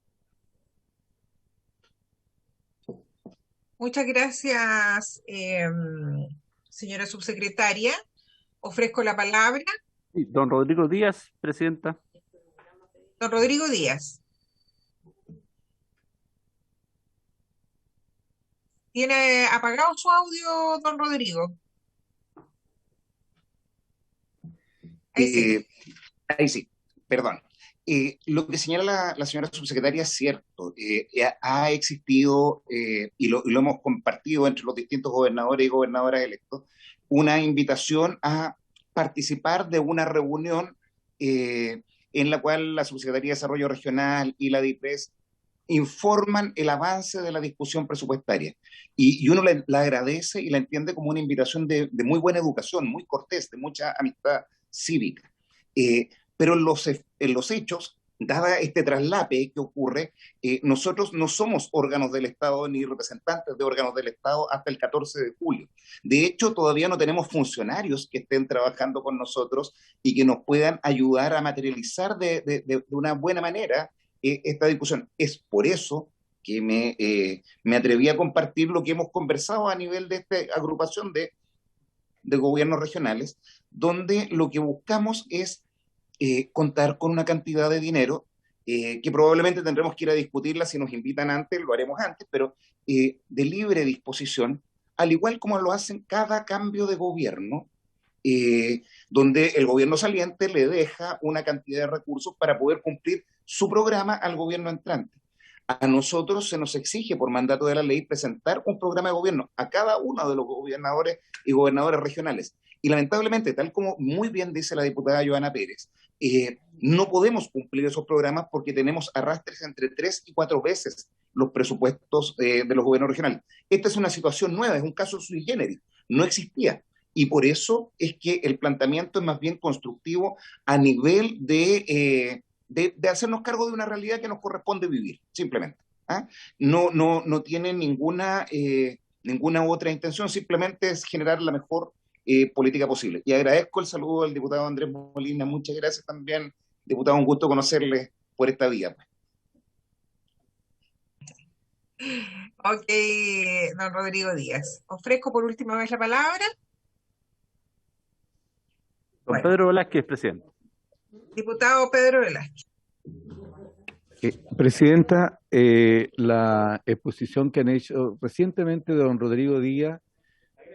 Muchas gracias, señora subsecretaria. Ofrezco la palabra. Sí, don Rodrigo Díaz, presidenta. Don Rodrigo Díaz. ¿Tiene apagado su audio, don Rodrigo? Ahí sí. Ahí sí, perdón. Lo que señala la señora subsecretaria es cierto. Ha existido, y lo hemos compartido entre los distintos gobernadores y gobernadoras electos, una invitación a participar de una reunión en la cual la Subsecretaría de Desarrollo Regional y la DIPRES informan el avance de la discusión presupuestaria. Y uno la agradece y la entiende como una invitación de muy buena educación, muy cortés, de mucha amistad cívica. Pero en los hechos, dada este traslape que ocurre, nosotros no somos órganos del Estado ni representantes de órganos del Estado hasta el 14 de julio. De hecho, todavía no tenemos funcionarios que estén trabajando con nosotros y que nos puedan ayudar a materializar de una buena manera esta discusión. Es por eso que me atreví a compartir lo que hemos conversado a nivel de esta agrupación de gobiernos regionales, donde lo que buscamos es contar con una cantidad de dinero que probablemente tendremos que ir a discutirla si nos invitan antes, lo haremos antes, pero de libre disposición, al igual como lo hacen cada cambio de gobierno, donde el gobierno saliente le deja una cantidad de recursos para poder cumplir su programa al gobierno entrante. A nosotros se nos exige por mandato de la ley presentar un programa de gobierno a cada uno de los gobernadores y gobernadoras regionales. Y lamentablemente, tal como muy bien dice la diputada Joana Pérez, no podemos cumplir esos programas porque tenemos arrastres entre 3 y 4 veces los presupuestos de los gobiernos regionales. Esta es una situación nueva, es un caso sui generis, no existía. Y por eso es que el planteamiento es más bien constructivo a nivel de hacernos cargo de una realidad que nos corresponde vivir, simplemente. No tiene ninguna otra intención, simplemente es generar la mejor política posible. Y agradezco el saludo del diputado Andrés Molina. Muchas gracias también, diputado, un gusto conocerle por esta vía. Ok, don Rodrigo Díaz. Ofrezco por última vez la palabra. Don Pedro Velázquez, presidente. Diputado Pedro Velázquez. Presidenta, la exposición que han hecho recientemente de don Rodrigo Díaz,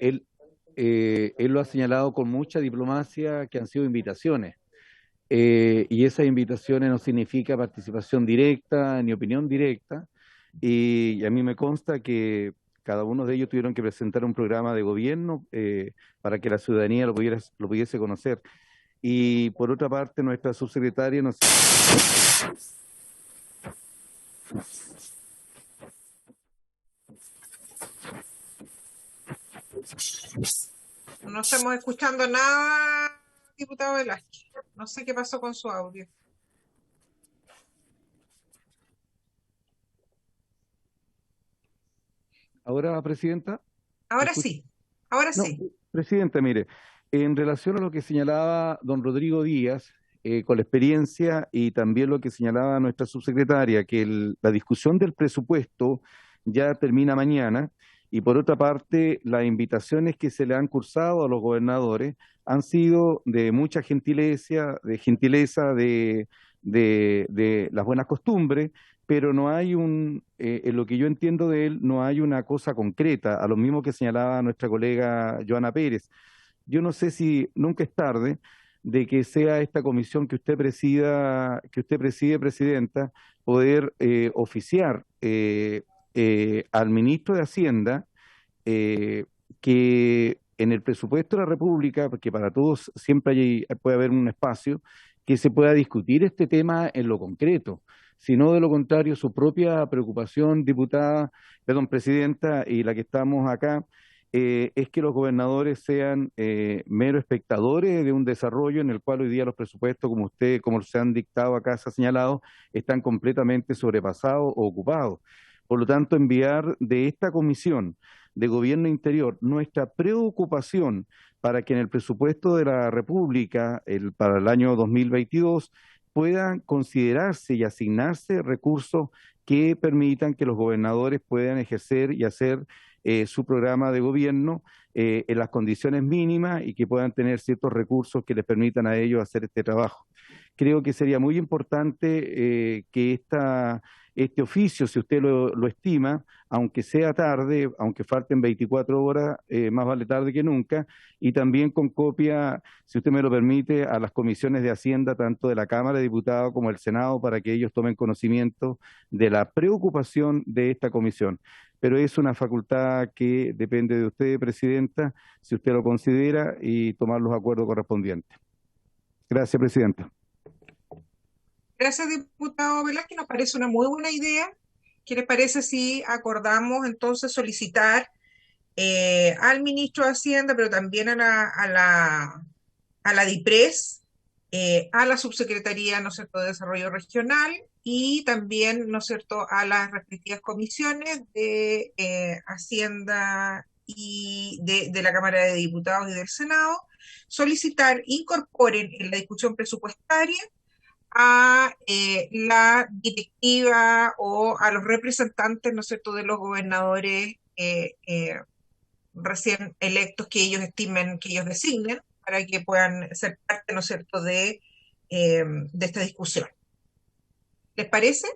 él lo ha señalado con mucha diplomacia que han sido invitaciones. Y esas invitaciones no significa participación directa ni opinión directa. Y a mí me consta que cada uno de ellos tuvieron que presentar un programa de gobierno para que la ciudadanía lo pudiese conocer. Y por otra parte, nuestra subsecretaria nos... No estamos escuchando nada, diputado Velázquez. No sé qué pasó con su audio. Ahora, Presidenta. Ahora sí, ahora No, sí. Presidenta, mire, en relación a lo que señalaba don Rodrigo Díaz, con la experiencia y también lo que señalaba nuestra subsecretaria, que la discusión del presupuesto ya termina mañana, y por otra parte, las invitaciones que se le han cursado a los gobernadores han sido de mucha gentileza, de las buenas costumbres, pero no hay en lo que yo entiendo de él, no hay una cosa concreta, a lo mismo que señalaba nuestra colega Joana Pérez. Yo no sé si nunca es tarde de que sea esta comisión que usted preside, Presidenta, poder oficiar al ministro de Hacienda que en el presupuesto de la República, porque para todos siempre puede haber un espacio, que se pueda discutir este tema en lo concreto. Si no, de lo contrario, su propia preocupación, Presidenta, y la que estamos acá, es que los gobernadores sean mero espectadores de un desarrollo en el cual hoy día los presupuestos, como se han dictado acá, se ha señalado, están completamente sobrepasados o ocupados. Por lo tanto, enviar de esta comisión de Gobierno Interior nuestra preocupación para que en el presupuesto de la República, para el año 2022, puedan considerarse y asignarse recursos que permitan que los gobernadores puedan ejercer y hacer su programa de gobierno en las condiciones mínimas y que puedan tener ciertos recursos que les permitan a ellos hacer este trabajo. Creo que sería muy importante que este oficio, si usted lo estima, aunque sea tarde, aunque falten 24 horas, más vale tarde que nunca, y también con copia, si usted me lo permite, a las comisiones de Hacienda, tanto de la Cámara de Diputados como del Senado, para que ellos tomen conocimiento de la preocupación de esta comisión. Pero es una facultad que depende de usted, Presidenta, si usted lo considera, y tomar los acuerdos correspondientes. Gracias, Presidenta. Gracias, diputado Velázquez. Nos parece una muy buena idea. ¿Qué les parece si acordamos entonces solicitar al ministro de Hacienda, pero también a la DIPRES, a la Subsecretaría, ¿no es cierto?, de Desarrollo Regional y también, ¿no es cierto?, a las respectivas comisiones de Hacienda y de la Cámara de Diputados y del Senado, solicitar incorporen en la discusión presupuestaria a la directiva o a los representantes, ¿no es cierto?, de los gobernadores recién electos que ellos estimen, que ellos designen, para que puedan ser parte, ¿no es cierto?, de esta discusión. ¿Les parece?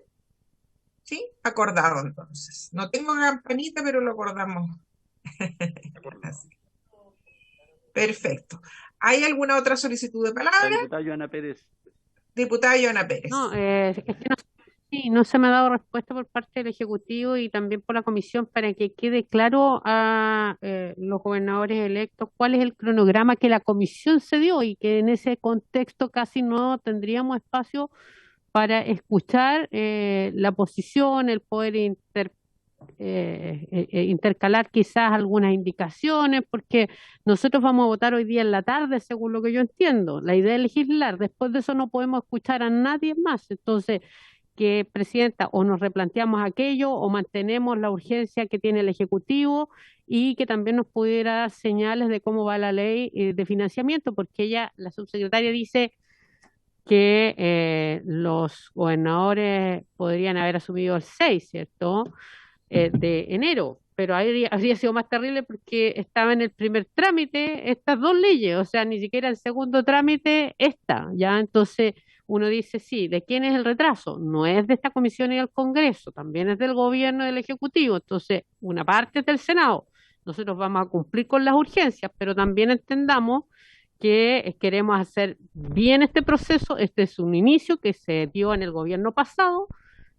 ¿Sí? Acordado, entonces. No tengo campanita, pero lo acordamos. Perfecto. ¿Hay alguna otra solicitud de palabra? La diputada Joana Pérez. Diputada Joana Pérez. No, es que no se me ha dado respuesta por parte del Ejecutivo y también por la Comisión para que quede claro a los gobernadores electos cuál es el cronograma que la Comisión se dio y que en ese contexto casi no tendríamos espacio para escuchar la posición, el poder intercalar quizás algunas indicaciones, porque nosotros vamos a votar hoy día en la tarde, según lo que yo entiendo. La idea es legislar, después de eso no podemos escuchar a nadie más. Entonces, que Presidenta, o nos replanteamos aquello o mantenemos la urgencia que tiene el Ejecutivo y que también nos pudiera dar señales de cómo va la ley de financiamiento, porque la subsecretaria dice que los gobernadores podrían haber asumido el 6, ¿cierto?, de enero, pero habría sido más terrible porque estaba en el primer trámite estas dos leyes, o sea, ni siquiera el segundo trámite ya, entonces uno dice, sí, ¿de quién es el retraso? No es de esta comisión y del Congreso, también es del gobierno y del Ejecutivo, entonces una parte es del Senado, nosotros vamos a cumplir con las urgencias, pero también entendamos que queremos hacer bien este proceso. Este es un inicio que se dio en el gobierno pasado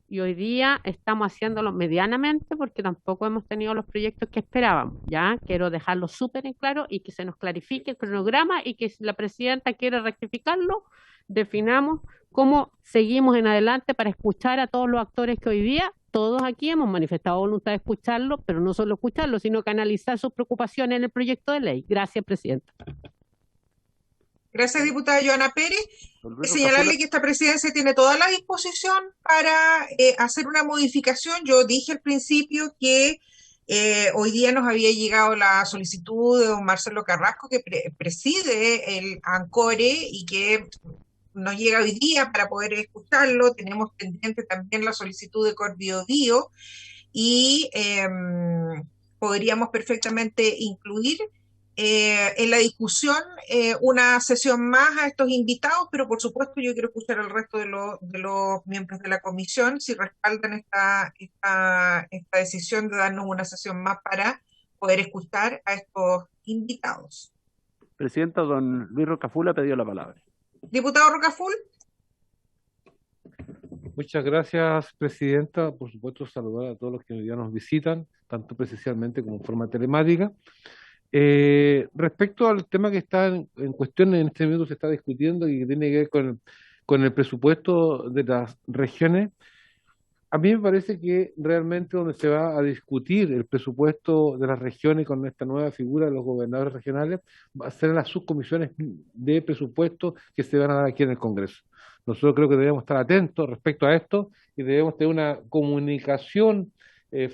y hoy día estamos haciéndolo medianamente porque tampoco hemos tenido los proyectos que esperábamos, ¿ya? Quiero dejarlo súper en claro y que se nos clarifique el cronograma y que si la presidenta quiere rectificarlo, definamos cómo seguimos en adelante para escuchar a todos los actores que hoy día todos aquí hemos manifestado voluntad de escucharlo, pero no solo escucharlo, sino canalizar sus preocupaciones en el proyecto de ley. Gracias, presidenta. Gracias, diputada Joana Pérez. Don Luis Señalarle Rocafula. que esta presidencia tiene toda la disposición para hacer una modificación. Yo dije al principio que hoy día nos había llegado la solicitud de don Marcelo Carrasco, que preside el ANCORE y que nos llega hoy día para poder escucharlo. Tenemos pendiente también la solicitud de Corbiobío y podríamos perfectamente incluir en la discusión una sesión más a estos invitados, pero por supuesto yo quiero escuchar al resto de los miembros de la comisión si respaldan esta decisión de darnos una sesión más para poder escuchar a estos invitados. Presidenta, don Luis Rocafula pidió la palabra. Diputado Rocaful. Muchas gracias, presidenta. Por supuesto, saludar a todos los que hoy día nos visitan, tanto presencialmente como en forma telemática. Respecto al tema que está en cuestión, en este minuto se está discutiendo y que tiene que ver con el presupuesto de las regiones, a mí me parece que realmente donde se va a discutir el presupuesto de las regiones con esta nueva figura de los gobernadores regionales va a ser en las subcomisiones de presupuesto que se van a dar aquí en el Congreso. Nosotros creo que debemos estar atentos respecto a esto y debemos tener una comunicación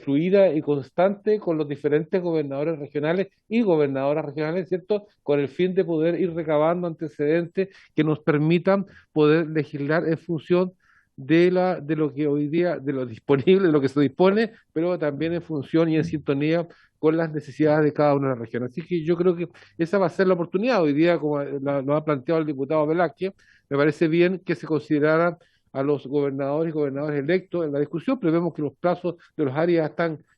fluida y constante con los diferentes gobernadores regionales y gobernadoras regionales, ¿cierto? Con el fin de poder ir recabando antecedentes que nos permitan poder legislar en función de lo que hoy día, de lo disponible, de lo que se dispone, pero también en función y en sintonía con las necesidades de cada una de las regiones. Así que yo creo que esa va a ser la oportunidad. Hoy día, como lo ha planteado el diputado Velázquez, me parece bien que se considerara a los gobernadores y gobernadores electos en la discusión, pero vemos que los plazos de los áreas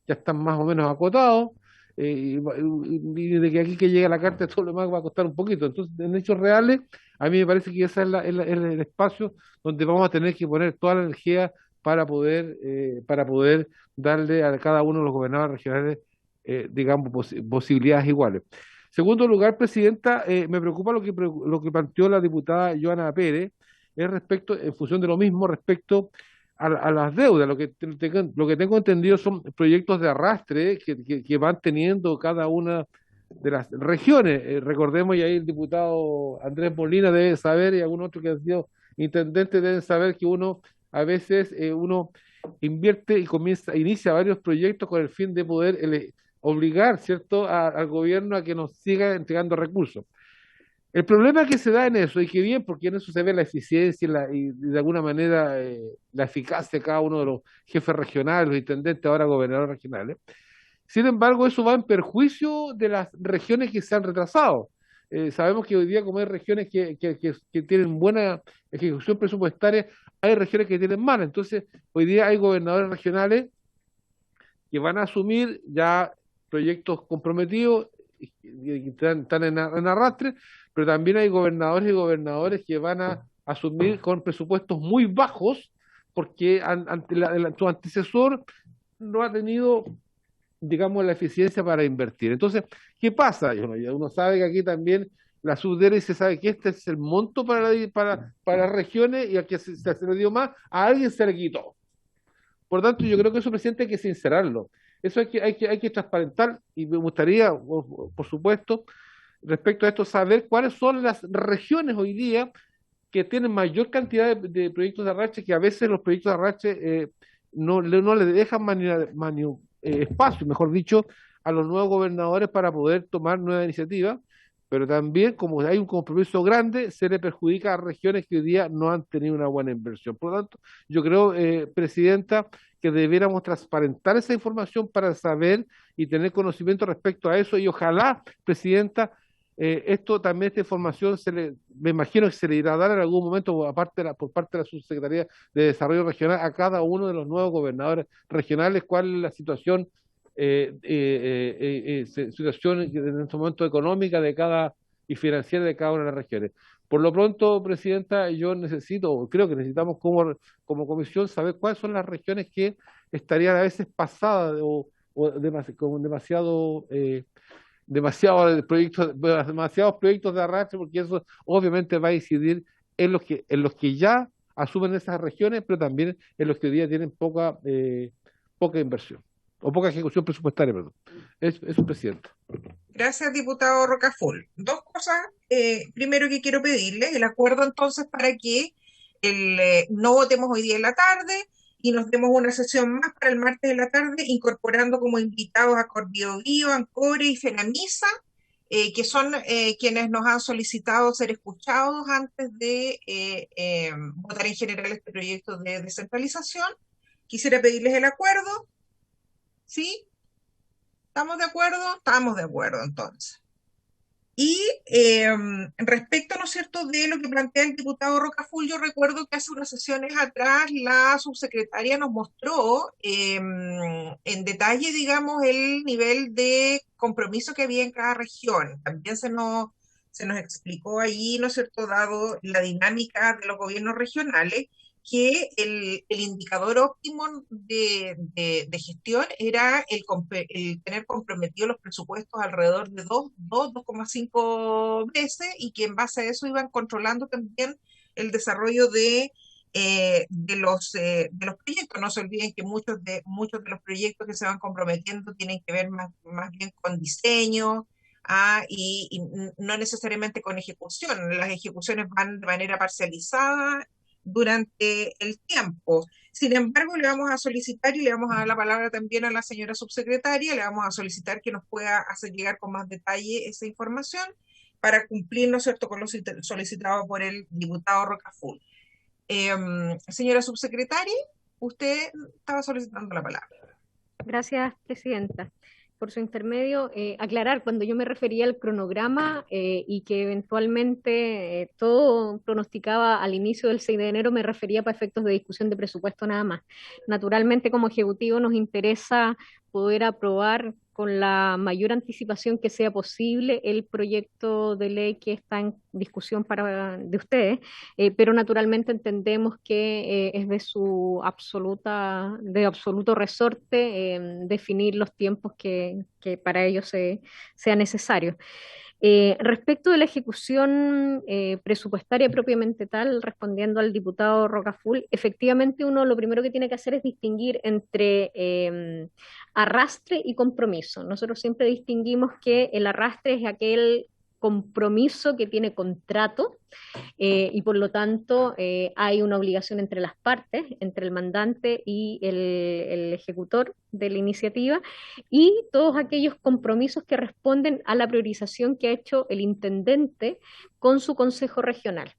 ya están más o menos acotados, y de que aquí que llegue la carta todo lo demás va a costar un poquito. Entonces, en hechos reales, a mí me parece que ese es el espacio donde vamos a tener que poner toda la energía para poder darle a cada uno de los gobernadores regionales, digamos, posibilidades iguales. Segundo lugar, presidenta, me preocupa lo que planteó la diputada Joana Pérez, es respecto, en función de lo mismo, respecto a las deudas. Lo que tengo entendido son proyectos de arrastre que van teniendo cada una de las regiones. Recordemos, y ahí el diputado Andrés Molina debe saber, y algún otro que ha sido intendente deben saber que a veces uno invierte y inicia varios proyectos con el fin de poder obligar, ¿cierto?, al gobierno a que nos siga entregando recursos. El problema que se da en eso, y que bien, porque en eso se ve la eficiencia y de alguna manera la eficacia de cada uno de los jefes regionales, los intendentes, ahora gobernadores regionales. Sin embargo, eso va en perjuicio de las regiones que se han retrasado. Sabemos que hoy día, como hay regiones que tienen buena ejecución presupuestaria, hay regiones que tienen mala. Entonces, hoy día hay gobernadores regionales que van a asumir ya proyectos comprometidos y están en arrastre, pero también hay gobernadores y gobernadores que van a asumir con presupuestos muy bajos porque su antecesor no ha tenido, digamos, la eficiencia para invertir. Entonces, ¿qué pasa? Uno sabe que aquí también la subdere se sabe que este es el monto para las regiones y al que se le dio más, a alguien se le quitó. Por tanto, yo creo que eso, presidente, hay que sincerarlo. Eso hay que transparentar, y me gustaría, por supuesto, respecto a esto, saber cuáles son las regiones hoy día que tienen mayor cantidad de proyectos de arrastre, que a veces los proyectos de arrastre no le dejan espacio, mejor dicho, a los nuevos gobernadores para poder tomar nuevas iniciativas, pero también, como hay un compromiso grande, se le perjudica a regiones que hoy día no han tenido una buena inversión. Por lo tanto, yo creo, presidenta, que debiéramos transparentar esa información para saber y tener conocimiento respecto a eso, y ojalá, presidenta, esta información me imagino que se le irá a dar en algún momento por parte de la Subsecretaría de Desarrollo Regional a cada uno de los nuevos gobernadores regionales, cuál es la situación en este momento económica y financiera de cada una de las regiones. Por lo pronto, presidenta, creo que necesitamos como comisión saber cuáles son las regiones que estarían a veces pasadas con demasiados proyectos de arrastre, porque eso obviamente va a incidir en los que ya asumen esas regiones, pero también en los que hoy día tienen poca inversión, o poca ejecución presupuestaria, perdón. Eso, presidente. Gracias, diputado Rocaful. Dos cosas. Primero que quiero pedirle el acuerdo entonces para que no votemos hoy día en la tarde y nos demos una sesión más para el martes en la tarde, incorporando como invitados a Corbiobío, Ancore y Fenamisa, que son quienes nos han solicitado ser escuchados antes de votar en general este proyecto de descentralización. Quisiera pedirles el acuerdo. ¿Sí? ¿Estamos de acuerdo? Estamos de acuerdo, entonces. Y respecto, ¿no es cierto?, de lo que plantea el diputado Rocaful, yo recuerdo que hace unas sesiones atrás la subsecretaria nos mostró en detalle, digamos, el nivel de compromiso que había en cada región. También se nos explicó ahí, ¿no es cierto?, dado la dinámica de los gobiernos regionales, que el indicador óptimo de gestión era el tener comprometidos los presupuestos alrededor de 2,5 veces, y que en base a eso iban controlando también el desarrollo de los proyectos. No se olviden que muchos de los proyectos que se van comprometiendo tienen que ver más bien con diseño, y no necesariamente con ejecución. Las ejecuciones van de manera parcializada durante el tiempo. Sin embargo, le vamos a solicitar, y le vamos a dar la palabra también a la señora subsecretaria, le vamos a solicitar que nos pueda hacer llegar con más detalle esa información para cumplir, ¿no es cierto?, con lo solicitado por el diputado Rocaful. Señora subsecretaria, usted estaba solicitando la palabra. Gracias, presidenta. Por su intermedio, aclarar, cuando yo me refería al cronograma y que eventualmente todo pronosticaba al inicio del 6 de enero, me refería para efectos de discusión de presupuesto nada más. Naturalmente, como Ejecutivo nos interesa poder aprobar con la mayor anticipación que sea posible el proyecto de ley que está en discusión de ustedes, pero naturalmente entendemos que es de absoluto resorte definir los tiempos que para ello sea necesario. Respecto de la ejecución presupuestaria propiamente tal, respondiendo al diputado Rocaful, efectivamente uno lo primero que tiene que hacer es distinguir entre arrastre y compromiso. Nosotros siempre distinguimos que el arrastre es aquel compromiso que tiene contrato y por lo tanto hay una obligación entre las partes, entre el mandante y el ejecutor de la iniciativa, y todos aquellos compromisos que responden a la priorización que ha hecho el intendente con su consejo regional.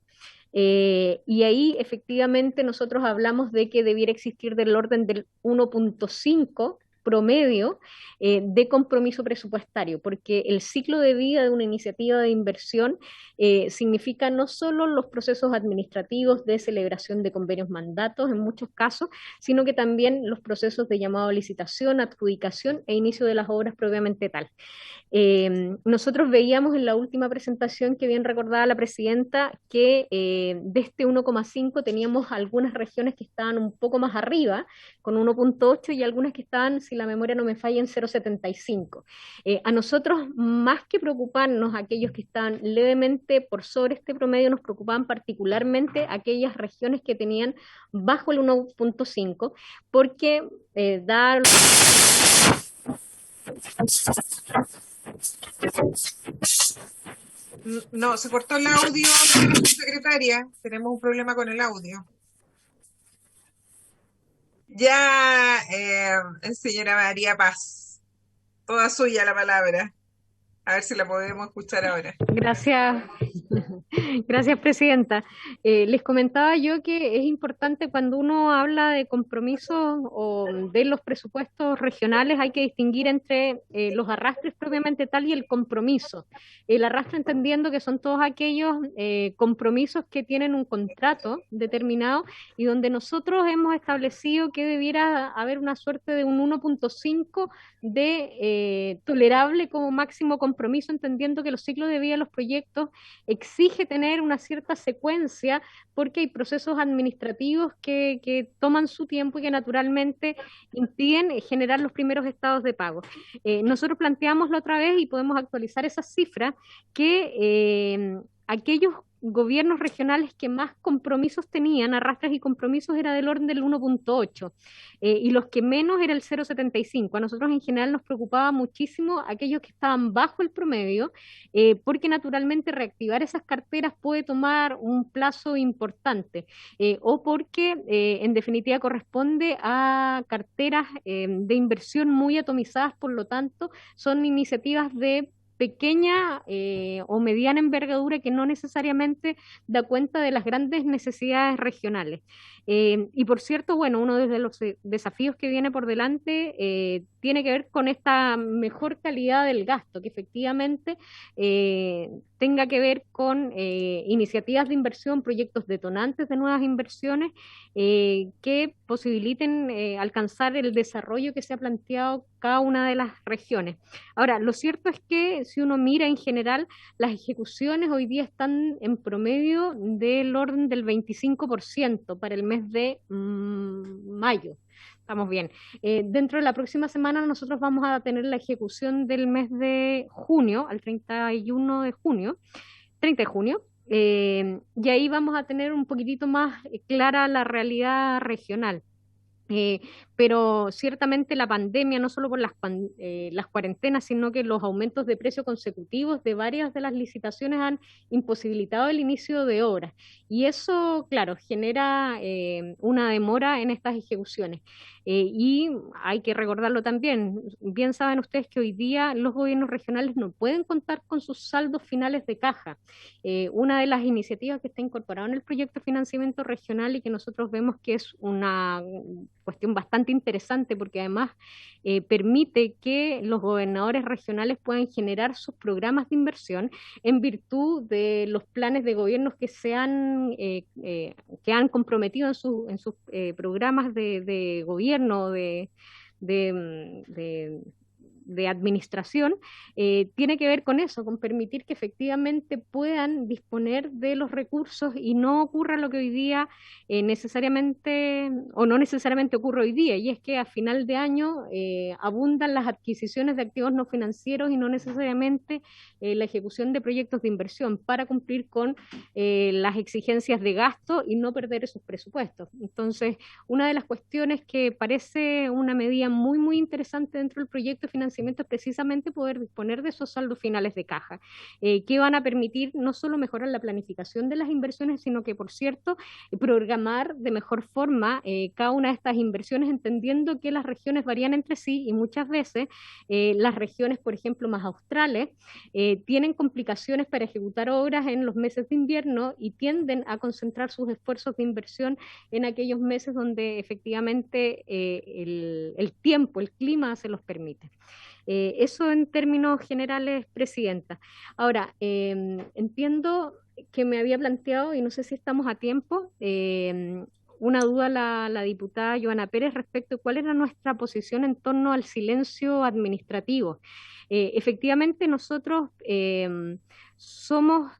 Y ahí efectivamente nosotros hablamos de que debiera existir del orden del 1.5 promedio de compromiso presupuestario, porque el ciclo de vida de una iniciativa de inversión significa no solo los procesos administrativos de celebración de convenios mandatos en muchos casos, sino que también los procesos de llamado a licitación, adjudicación e inicio de las obras propiamente tal. Nosotros veíamos en la última presentación que bien recordaba la presidenta que de este 1,5 teníamos algunas regiones que estaban un poco más arriba, con 1.8, y algunas que estaban, si la memoria no me falla, en 0,75. A nosotros, más que preocuparnos aquellos que estaban levemente por sobre este promedio, nos preocupaban particularmente aquellas regiones que tenían bajo el 1.5, porque dar... No, se cortó el audio, señora secretaria. Tenemos un problema con el audio. Ya, señora María Paz, toda suya la palabra. A ver si la podemos escuchar ahora. Gracias. Gracias, presidenta. Les comentaba yo que es importante cuando uno habla de compromisos o de los presupuestos regionales, hay que distinguir entre los arrastres propiamente tal y el compromiso. El arrastre entendiendo que son todos aquellos compromisos que tienen un contrato determinado y donde nosotros hemos establecido que debiera haber una suerte de un 1.5 de tolerable como máximo compromiso, entendiendo que los ciclos de vida de los proyectos exige tener una cierta secuencia porque hay procesos administrativos que toman su tiempo y que naturalmente impiden generar los primeros estados de pago. Nosotros planteamos la otra vez y podemos actualizar esas cifras que aquellos gobiernos regionales que más compromisos tenían, arrastras y compromisos, era del orden del 1.8, y los que menos era el 0.75. A nosotros en general nos preocupaba muchísimo aquellos que estaban bajo el promedio, porque naturalmente reactivar esas carteras puede tomar un plazo importante, o porque en definitiva corresponde a carteras de inversión muy atomizadas, por lo tanto son iniciativas de pequeña o mediana envergadura que no necesariamente da cuenta de las grandes necesidades regionales. Y por cierto, bueno, uno de los desafíos que viene por delante tiene que ver con esta mejor calidad del gasto, que efectivamente tenga que ver con iniciativas de inversión, proyectos detonantes de nuevas inversiones que posibiliten alcanzar el desarrollo que se ha planteado cada una de las regiones. Ahora, lo cierto es que si uno mira en general, las ejecuciones hoy día están en promedio del orden del 25% para el mes de mayo. Estamos bien. Dentro de la próxima semana nosotros vamos a tener la ejecución del mes de junio, al 31 de junio, 30 de junio, y ahí vamos a tener un poquitito más clara la realidad regional. Pero ciertamente la pandemia, no solo por las cuarentenas, sino que los aumentos de precio consecutivos de varias de las licitaciones han imposibilitado el inicio de obras. Y eso, claro, genera una demora en estas ejecuciones. Y hay que recordarlo también, bien saben ustedes que hoy día los gobiernos regionales no pueden contar con sus saldos finales de caja. Una de las iniciativas que está incorporada en el proyecto de financiamiento regional y que nosotros vemos que es una cuestión bastante interesante, porque además permite que los gobernadores regionales puedan generar sus programas de inversión en virtud de los planes de gobiernos que han comprometido en sus programas de gobierno, de administración, tiene que ver con eso, con permitir que efectivamente puedan disponer de los recursos y no ocurra lo que hoy día necesariamente, o no necesariamente ocurre hoy día, y es que a final de año abundan las adquisiciones de activos no financieros y no necesariamente la ejecución de proyectos de inversión para cumplir con las exigencias de gasto y no perder esos presupuestos. Entonces, una de las cuestiones que parece una medida muy, muy interesante dentro del proyecto de financiamiento es precisamente poder disponer de esos saldos finales de caja, que van a permitir no solo mejorar la planificación de las inversiones, sino que, por cierto, programar de mejor forma cada una de estas inversiones, entendiendo que las regiones varían entre sí y muchas veces las regiones, por ejemplo, más australes, tienen complicaciones para ejecutar obras en los meses de invierno y tienden a concentrar sus esfuerzos de inversión en aquellos meses donde efectivamente el tiempo, el clima se los permite. Eso en términos generales, Presidenta. Ahora, entiendo que me había planteado, y no sé si estamos a tiempo, una duda la diputada Joana Pérez respecto a cuál era nuestra posición en torno al silencio administrativo. Efectivamente, nosotros estamos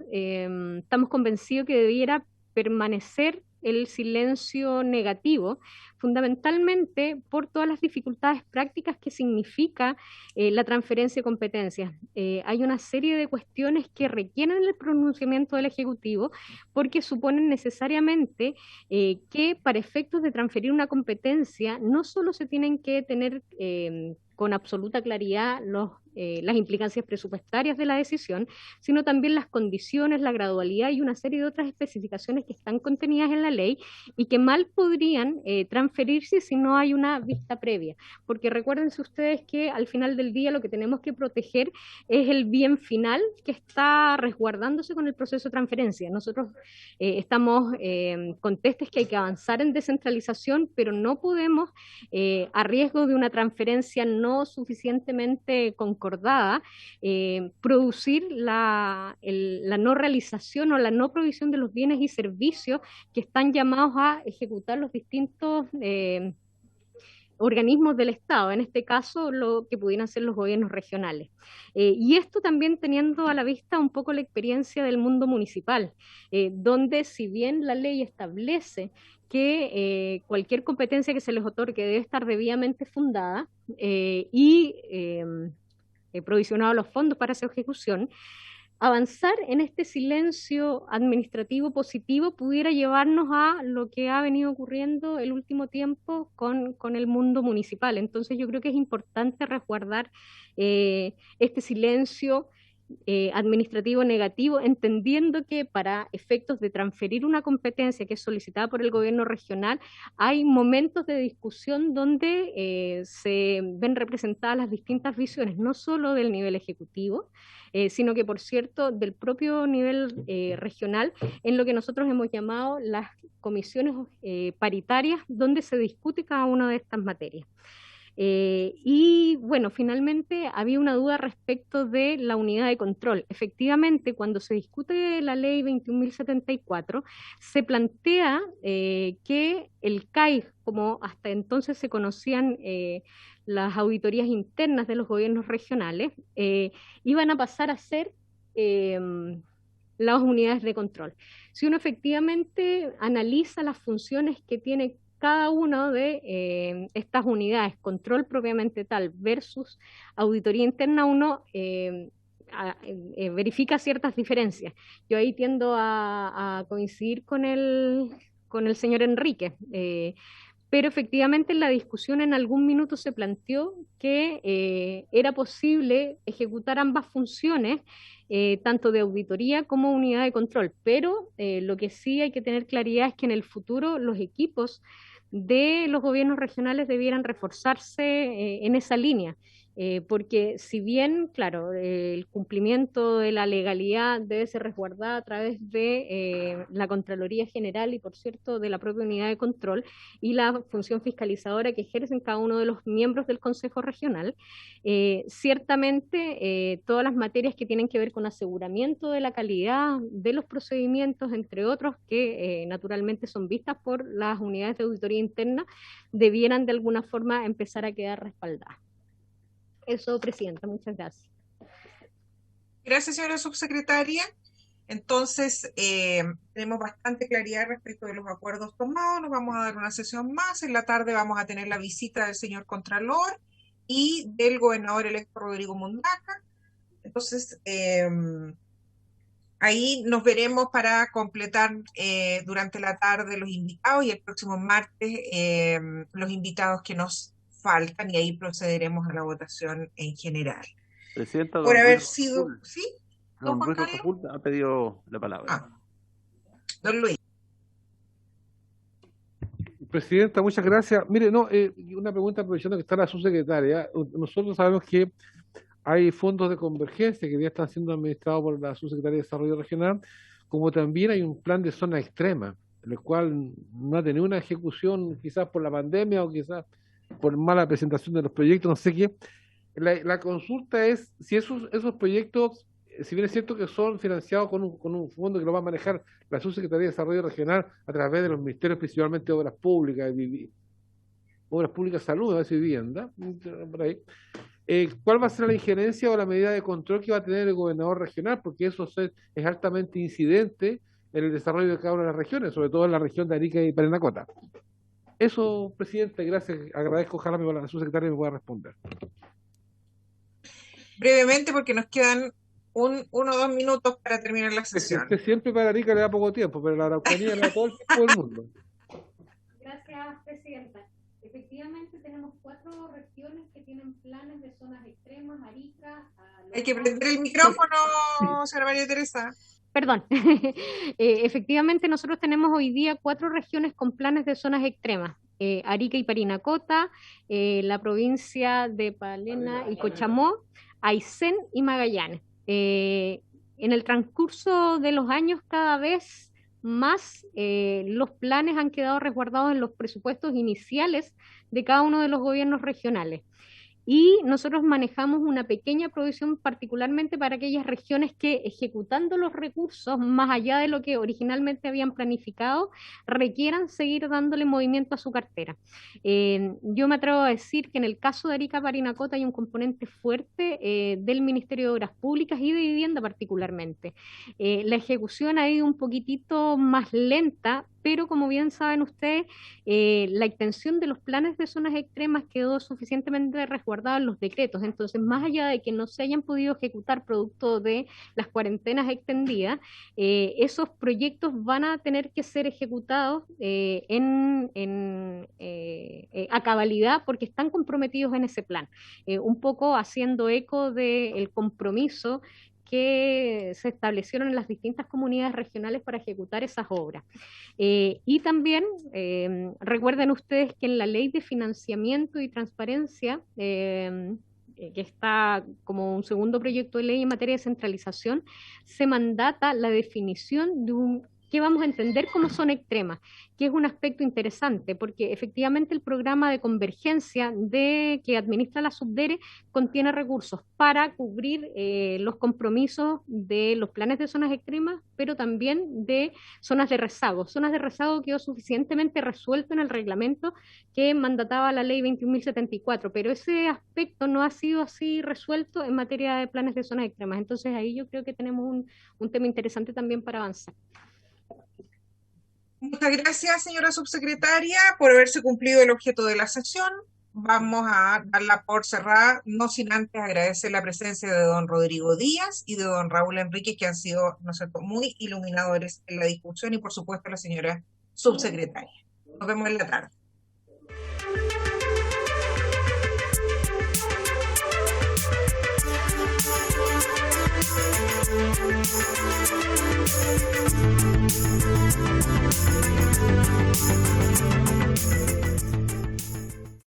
convencidos que debiera permanecer el silencio negativo, fundamentalmente por todas las dificultades prácticas que significa la transferencia de competencias. Hay una serie de cuestiones que requieren el pronunciamiento del Ejecutivo porque suponen necesariamente que para efectos de transferir una competencia no solo se tienen que tener con absoluta claridad las implicancias presupuestarias de la decisión, sino también las condiciones, la gradualidad y una serie de otras especificaciones que están contenidas en la ley y que mal podrían transferirse si no hay una vista previa. Porque recuérdense ustedes que al final del día lo que tenemos que proteger es el bien final que está resguardándose con el proceso de transferencia. Nosotros estamos contestes que hay que avanzar en descentralización, pero no podemos, a riesgo de una transferencia no suficientemente concordada, producir la no realización o la no provisión de los bienes y servicios que están llamados a ejecutar los distintos organismos del Estado, en este caso lo que pudieran ser los gobiernos regionales. Y esto también teniendo a la vista un poco la experiencia del mundo municipal, donde si bien la ley establece que cualquier competencia que se les otorgue debe estar debidamente fundada y provisionado los fondos para su ejecución, avanzar en este silencio administrativo positivo pudiera llevarnos a lo que ha venido ocurriendo el último tiempo con el mundo municipal. Entonces yo creo que es importante resguardar este silencio administrativo negativo, entendiendo que para efectos de transferir una competencia que es solicitada por el gobierno regional, hay momentos de discusión donde se ven representadas las distintas visiones, no solo del nivel ejecutivo, sino que, por cierto, del propio nivel regional, en lo que nosotros hemos llamado las comisiones paritarias, donde se discute cada una de estas materias. Y bueno, finalmente había una duda respecto de la unidad de control. Efectivamente, cuando se discute la ley 21.074, se plantea que el CAI, como hasta entonces se conocían las auditorías internas de los gobiernos regionales, iban a pasar a ser las unidades de control. Si uno efectivamente analiza las funciones que tiene cada una de estas unidades, control propiamente tal versus auditoría interna, uno verifica ciertas diferencias. Yo ahí tiendo a coincidir con el señor Enrique, pero efectivamente en la discusión en algún minuto se planteó que era posible ejecutar ambas funciones, tanto de auditoría como unidad de control, pero lo que sí hay que tener claridad es que en el futuro los equipos de los gobiernos regionales debieran reforzarse en esa línea, porque si bien, claro, el cumplimiento de la legalidad debe ser resguardado a través de la Contraloría General y, por cierto, de la propia unidad de control y la función fiscalizadora que ejercen cada uno de los miembros del Consejo Regional, ciertamente todas las materias que tienen que ver con aseguramiento de la calidad de los procedimientos, entre otros, que naturalmente son vistas por las unidades de auditoría interna, debieran de alguna forma empezar a quedar respaldadas. Eso, Presidenta, muchas gracias. Gracias, señora subsecretaria. Entonces, tenemos bastante claridad respecto de los acuerdos tomados. Nos vamos a dar una sesión más. En la tarde vamos a tener la visita del señor Contralor y del gobernador electo Rodrigo Mundaca. Entonces, ahí nos veremos para completar durante la tarde los invitados y el próximo martes los invitados que nos faltan, y ahí procederemos a la votación en general. Presidenta, Por haber Ruiz sido... Rojaful, ¿Sí? don Ruiz Rojaful ha pedido la palabra. Don Luis. Presidenta, muchas gracias. Mire, una pregunta aprovechando que está la subsecretaria. Nosotros sabemos que hay fondos de convergencia que ya están siendo administrados por la subsecretaria de Desarrollo Regional, como también hay un plan de zona extrema, el cual no ha tenido una ejecución quizás por la pandemia o quizás por mala presentación de los proyectos, no sé qué. La consulta es si esos proyectos, si bien es cierto que son financiados con un fondo que lo va a manejar la Subsecretaría de Desarrollo Regional a través de los ministerios, principalmente de Obras Públicas, Salud, a veces Vivienda, por ahí. ¿Cuál va a ser la injerencia o la medida de control que va a tener el gobernador regional? Porque eso es altamente incidente en el desarrollo de cada una de las regiones, sobre todo en la región de Arica y Parinacota. Eso, presidente, gracias. Agradezco, ojalá la subsecretaria me pueda responder. Brevemente, porque nos quedan 1 o 2 minutos para terminar la sesión. Usted siempre para Arica le da poco tiempo, pero la Araucanía le da todo el tiempo del mundo. Gracias, Presidenta. Efectivamente, tenemos 4 regiones que tienen planes de zonas extremas, Arica... Hay que prender el micrófono, señora María Teresa. Perdón. Efectivamente, nosotros tenemos hoy día 4 regiones con planes de zonas extremas. Arica y Parinacota, la provincia de Palena y Cochamó, Aysén y Magallanes. En el transcurso de los años, cada vez más los planes han quedado resguardados en los presupuestos iniciales de cada uno de los gobiernos regionales. Y nosotros manejamos una pequeña provisión particularmente para aquellas regiones que, ejecutando los recursos más allá de lo que originalmente habían planificado, requieran seguir dándole movimiento a su cartera. Yo me atrevo a decir que en el caso de Arica Parinacota hay un componente fuerte del Ministerio de Obras Públicas y de Vivienda particularmente. La ejecución ha ido un poquitito más lenta, pero como bien saben ustedes, la extensión de los planes de zonas extremas quedó suficientemente resguardada en los decretos. Entonces, más allá de que no se hayan podido ejecutar producto de las cuarentenas extendidas, esos proyectos van a tener que ser ejecutados a cabalidad porque están comprometidos en ese plan, un poco haciendo eco del compromiso que se establecieron en las distintas comunidades regionales para ejecutar esas obras. Y también recuerden ustedes que en la Ley de Financiamiento y Transparencia, que está como un segundo proyecto de ley en materia de centralización, se mandata la definición de qué vamos a entender como zona extrema, que es un aspecto interesante, porque efectivamente el programa de convergencia que administra la Subdere contiene recursos para cubrir los compromisos de los planes de zonas extremas, pero también de zonas de rezago. Zonas de rezago quedó suficientemente resuelto en el reglamento que mandataba la ley 21.074, pero ese aspecto no ha sido así resuelto en materia de planes de zonas extremas. Entonces ahí yo creo que tenemos un tema interesante también para avanzar. Muchas gracias, señora subsecretaria, por haberse cumplido el objeto de la sesión. Vamos a darla por cerrada, no sin antes agradecer la presencia de don Rodrigo Díaz y de don Raúl Enríquez, que han sido, ¿no es cierto?, muy iluminadores en la discusión, y por supuesto la señora subsecretaria. Nos vemos en la tarde. Thank you.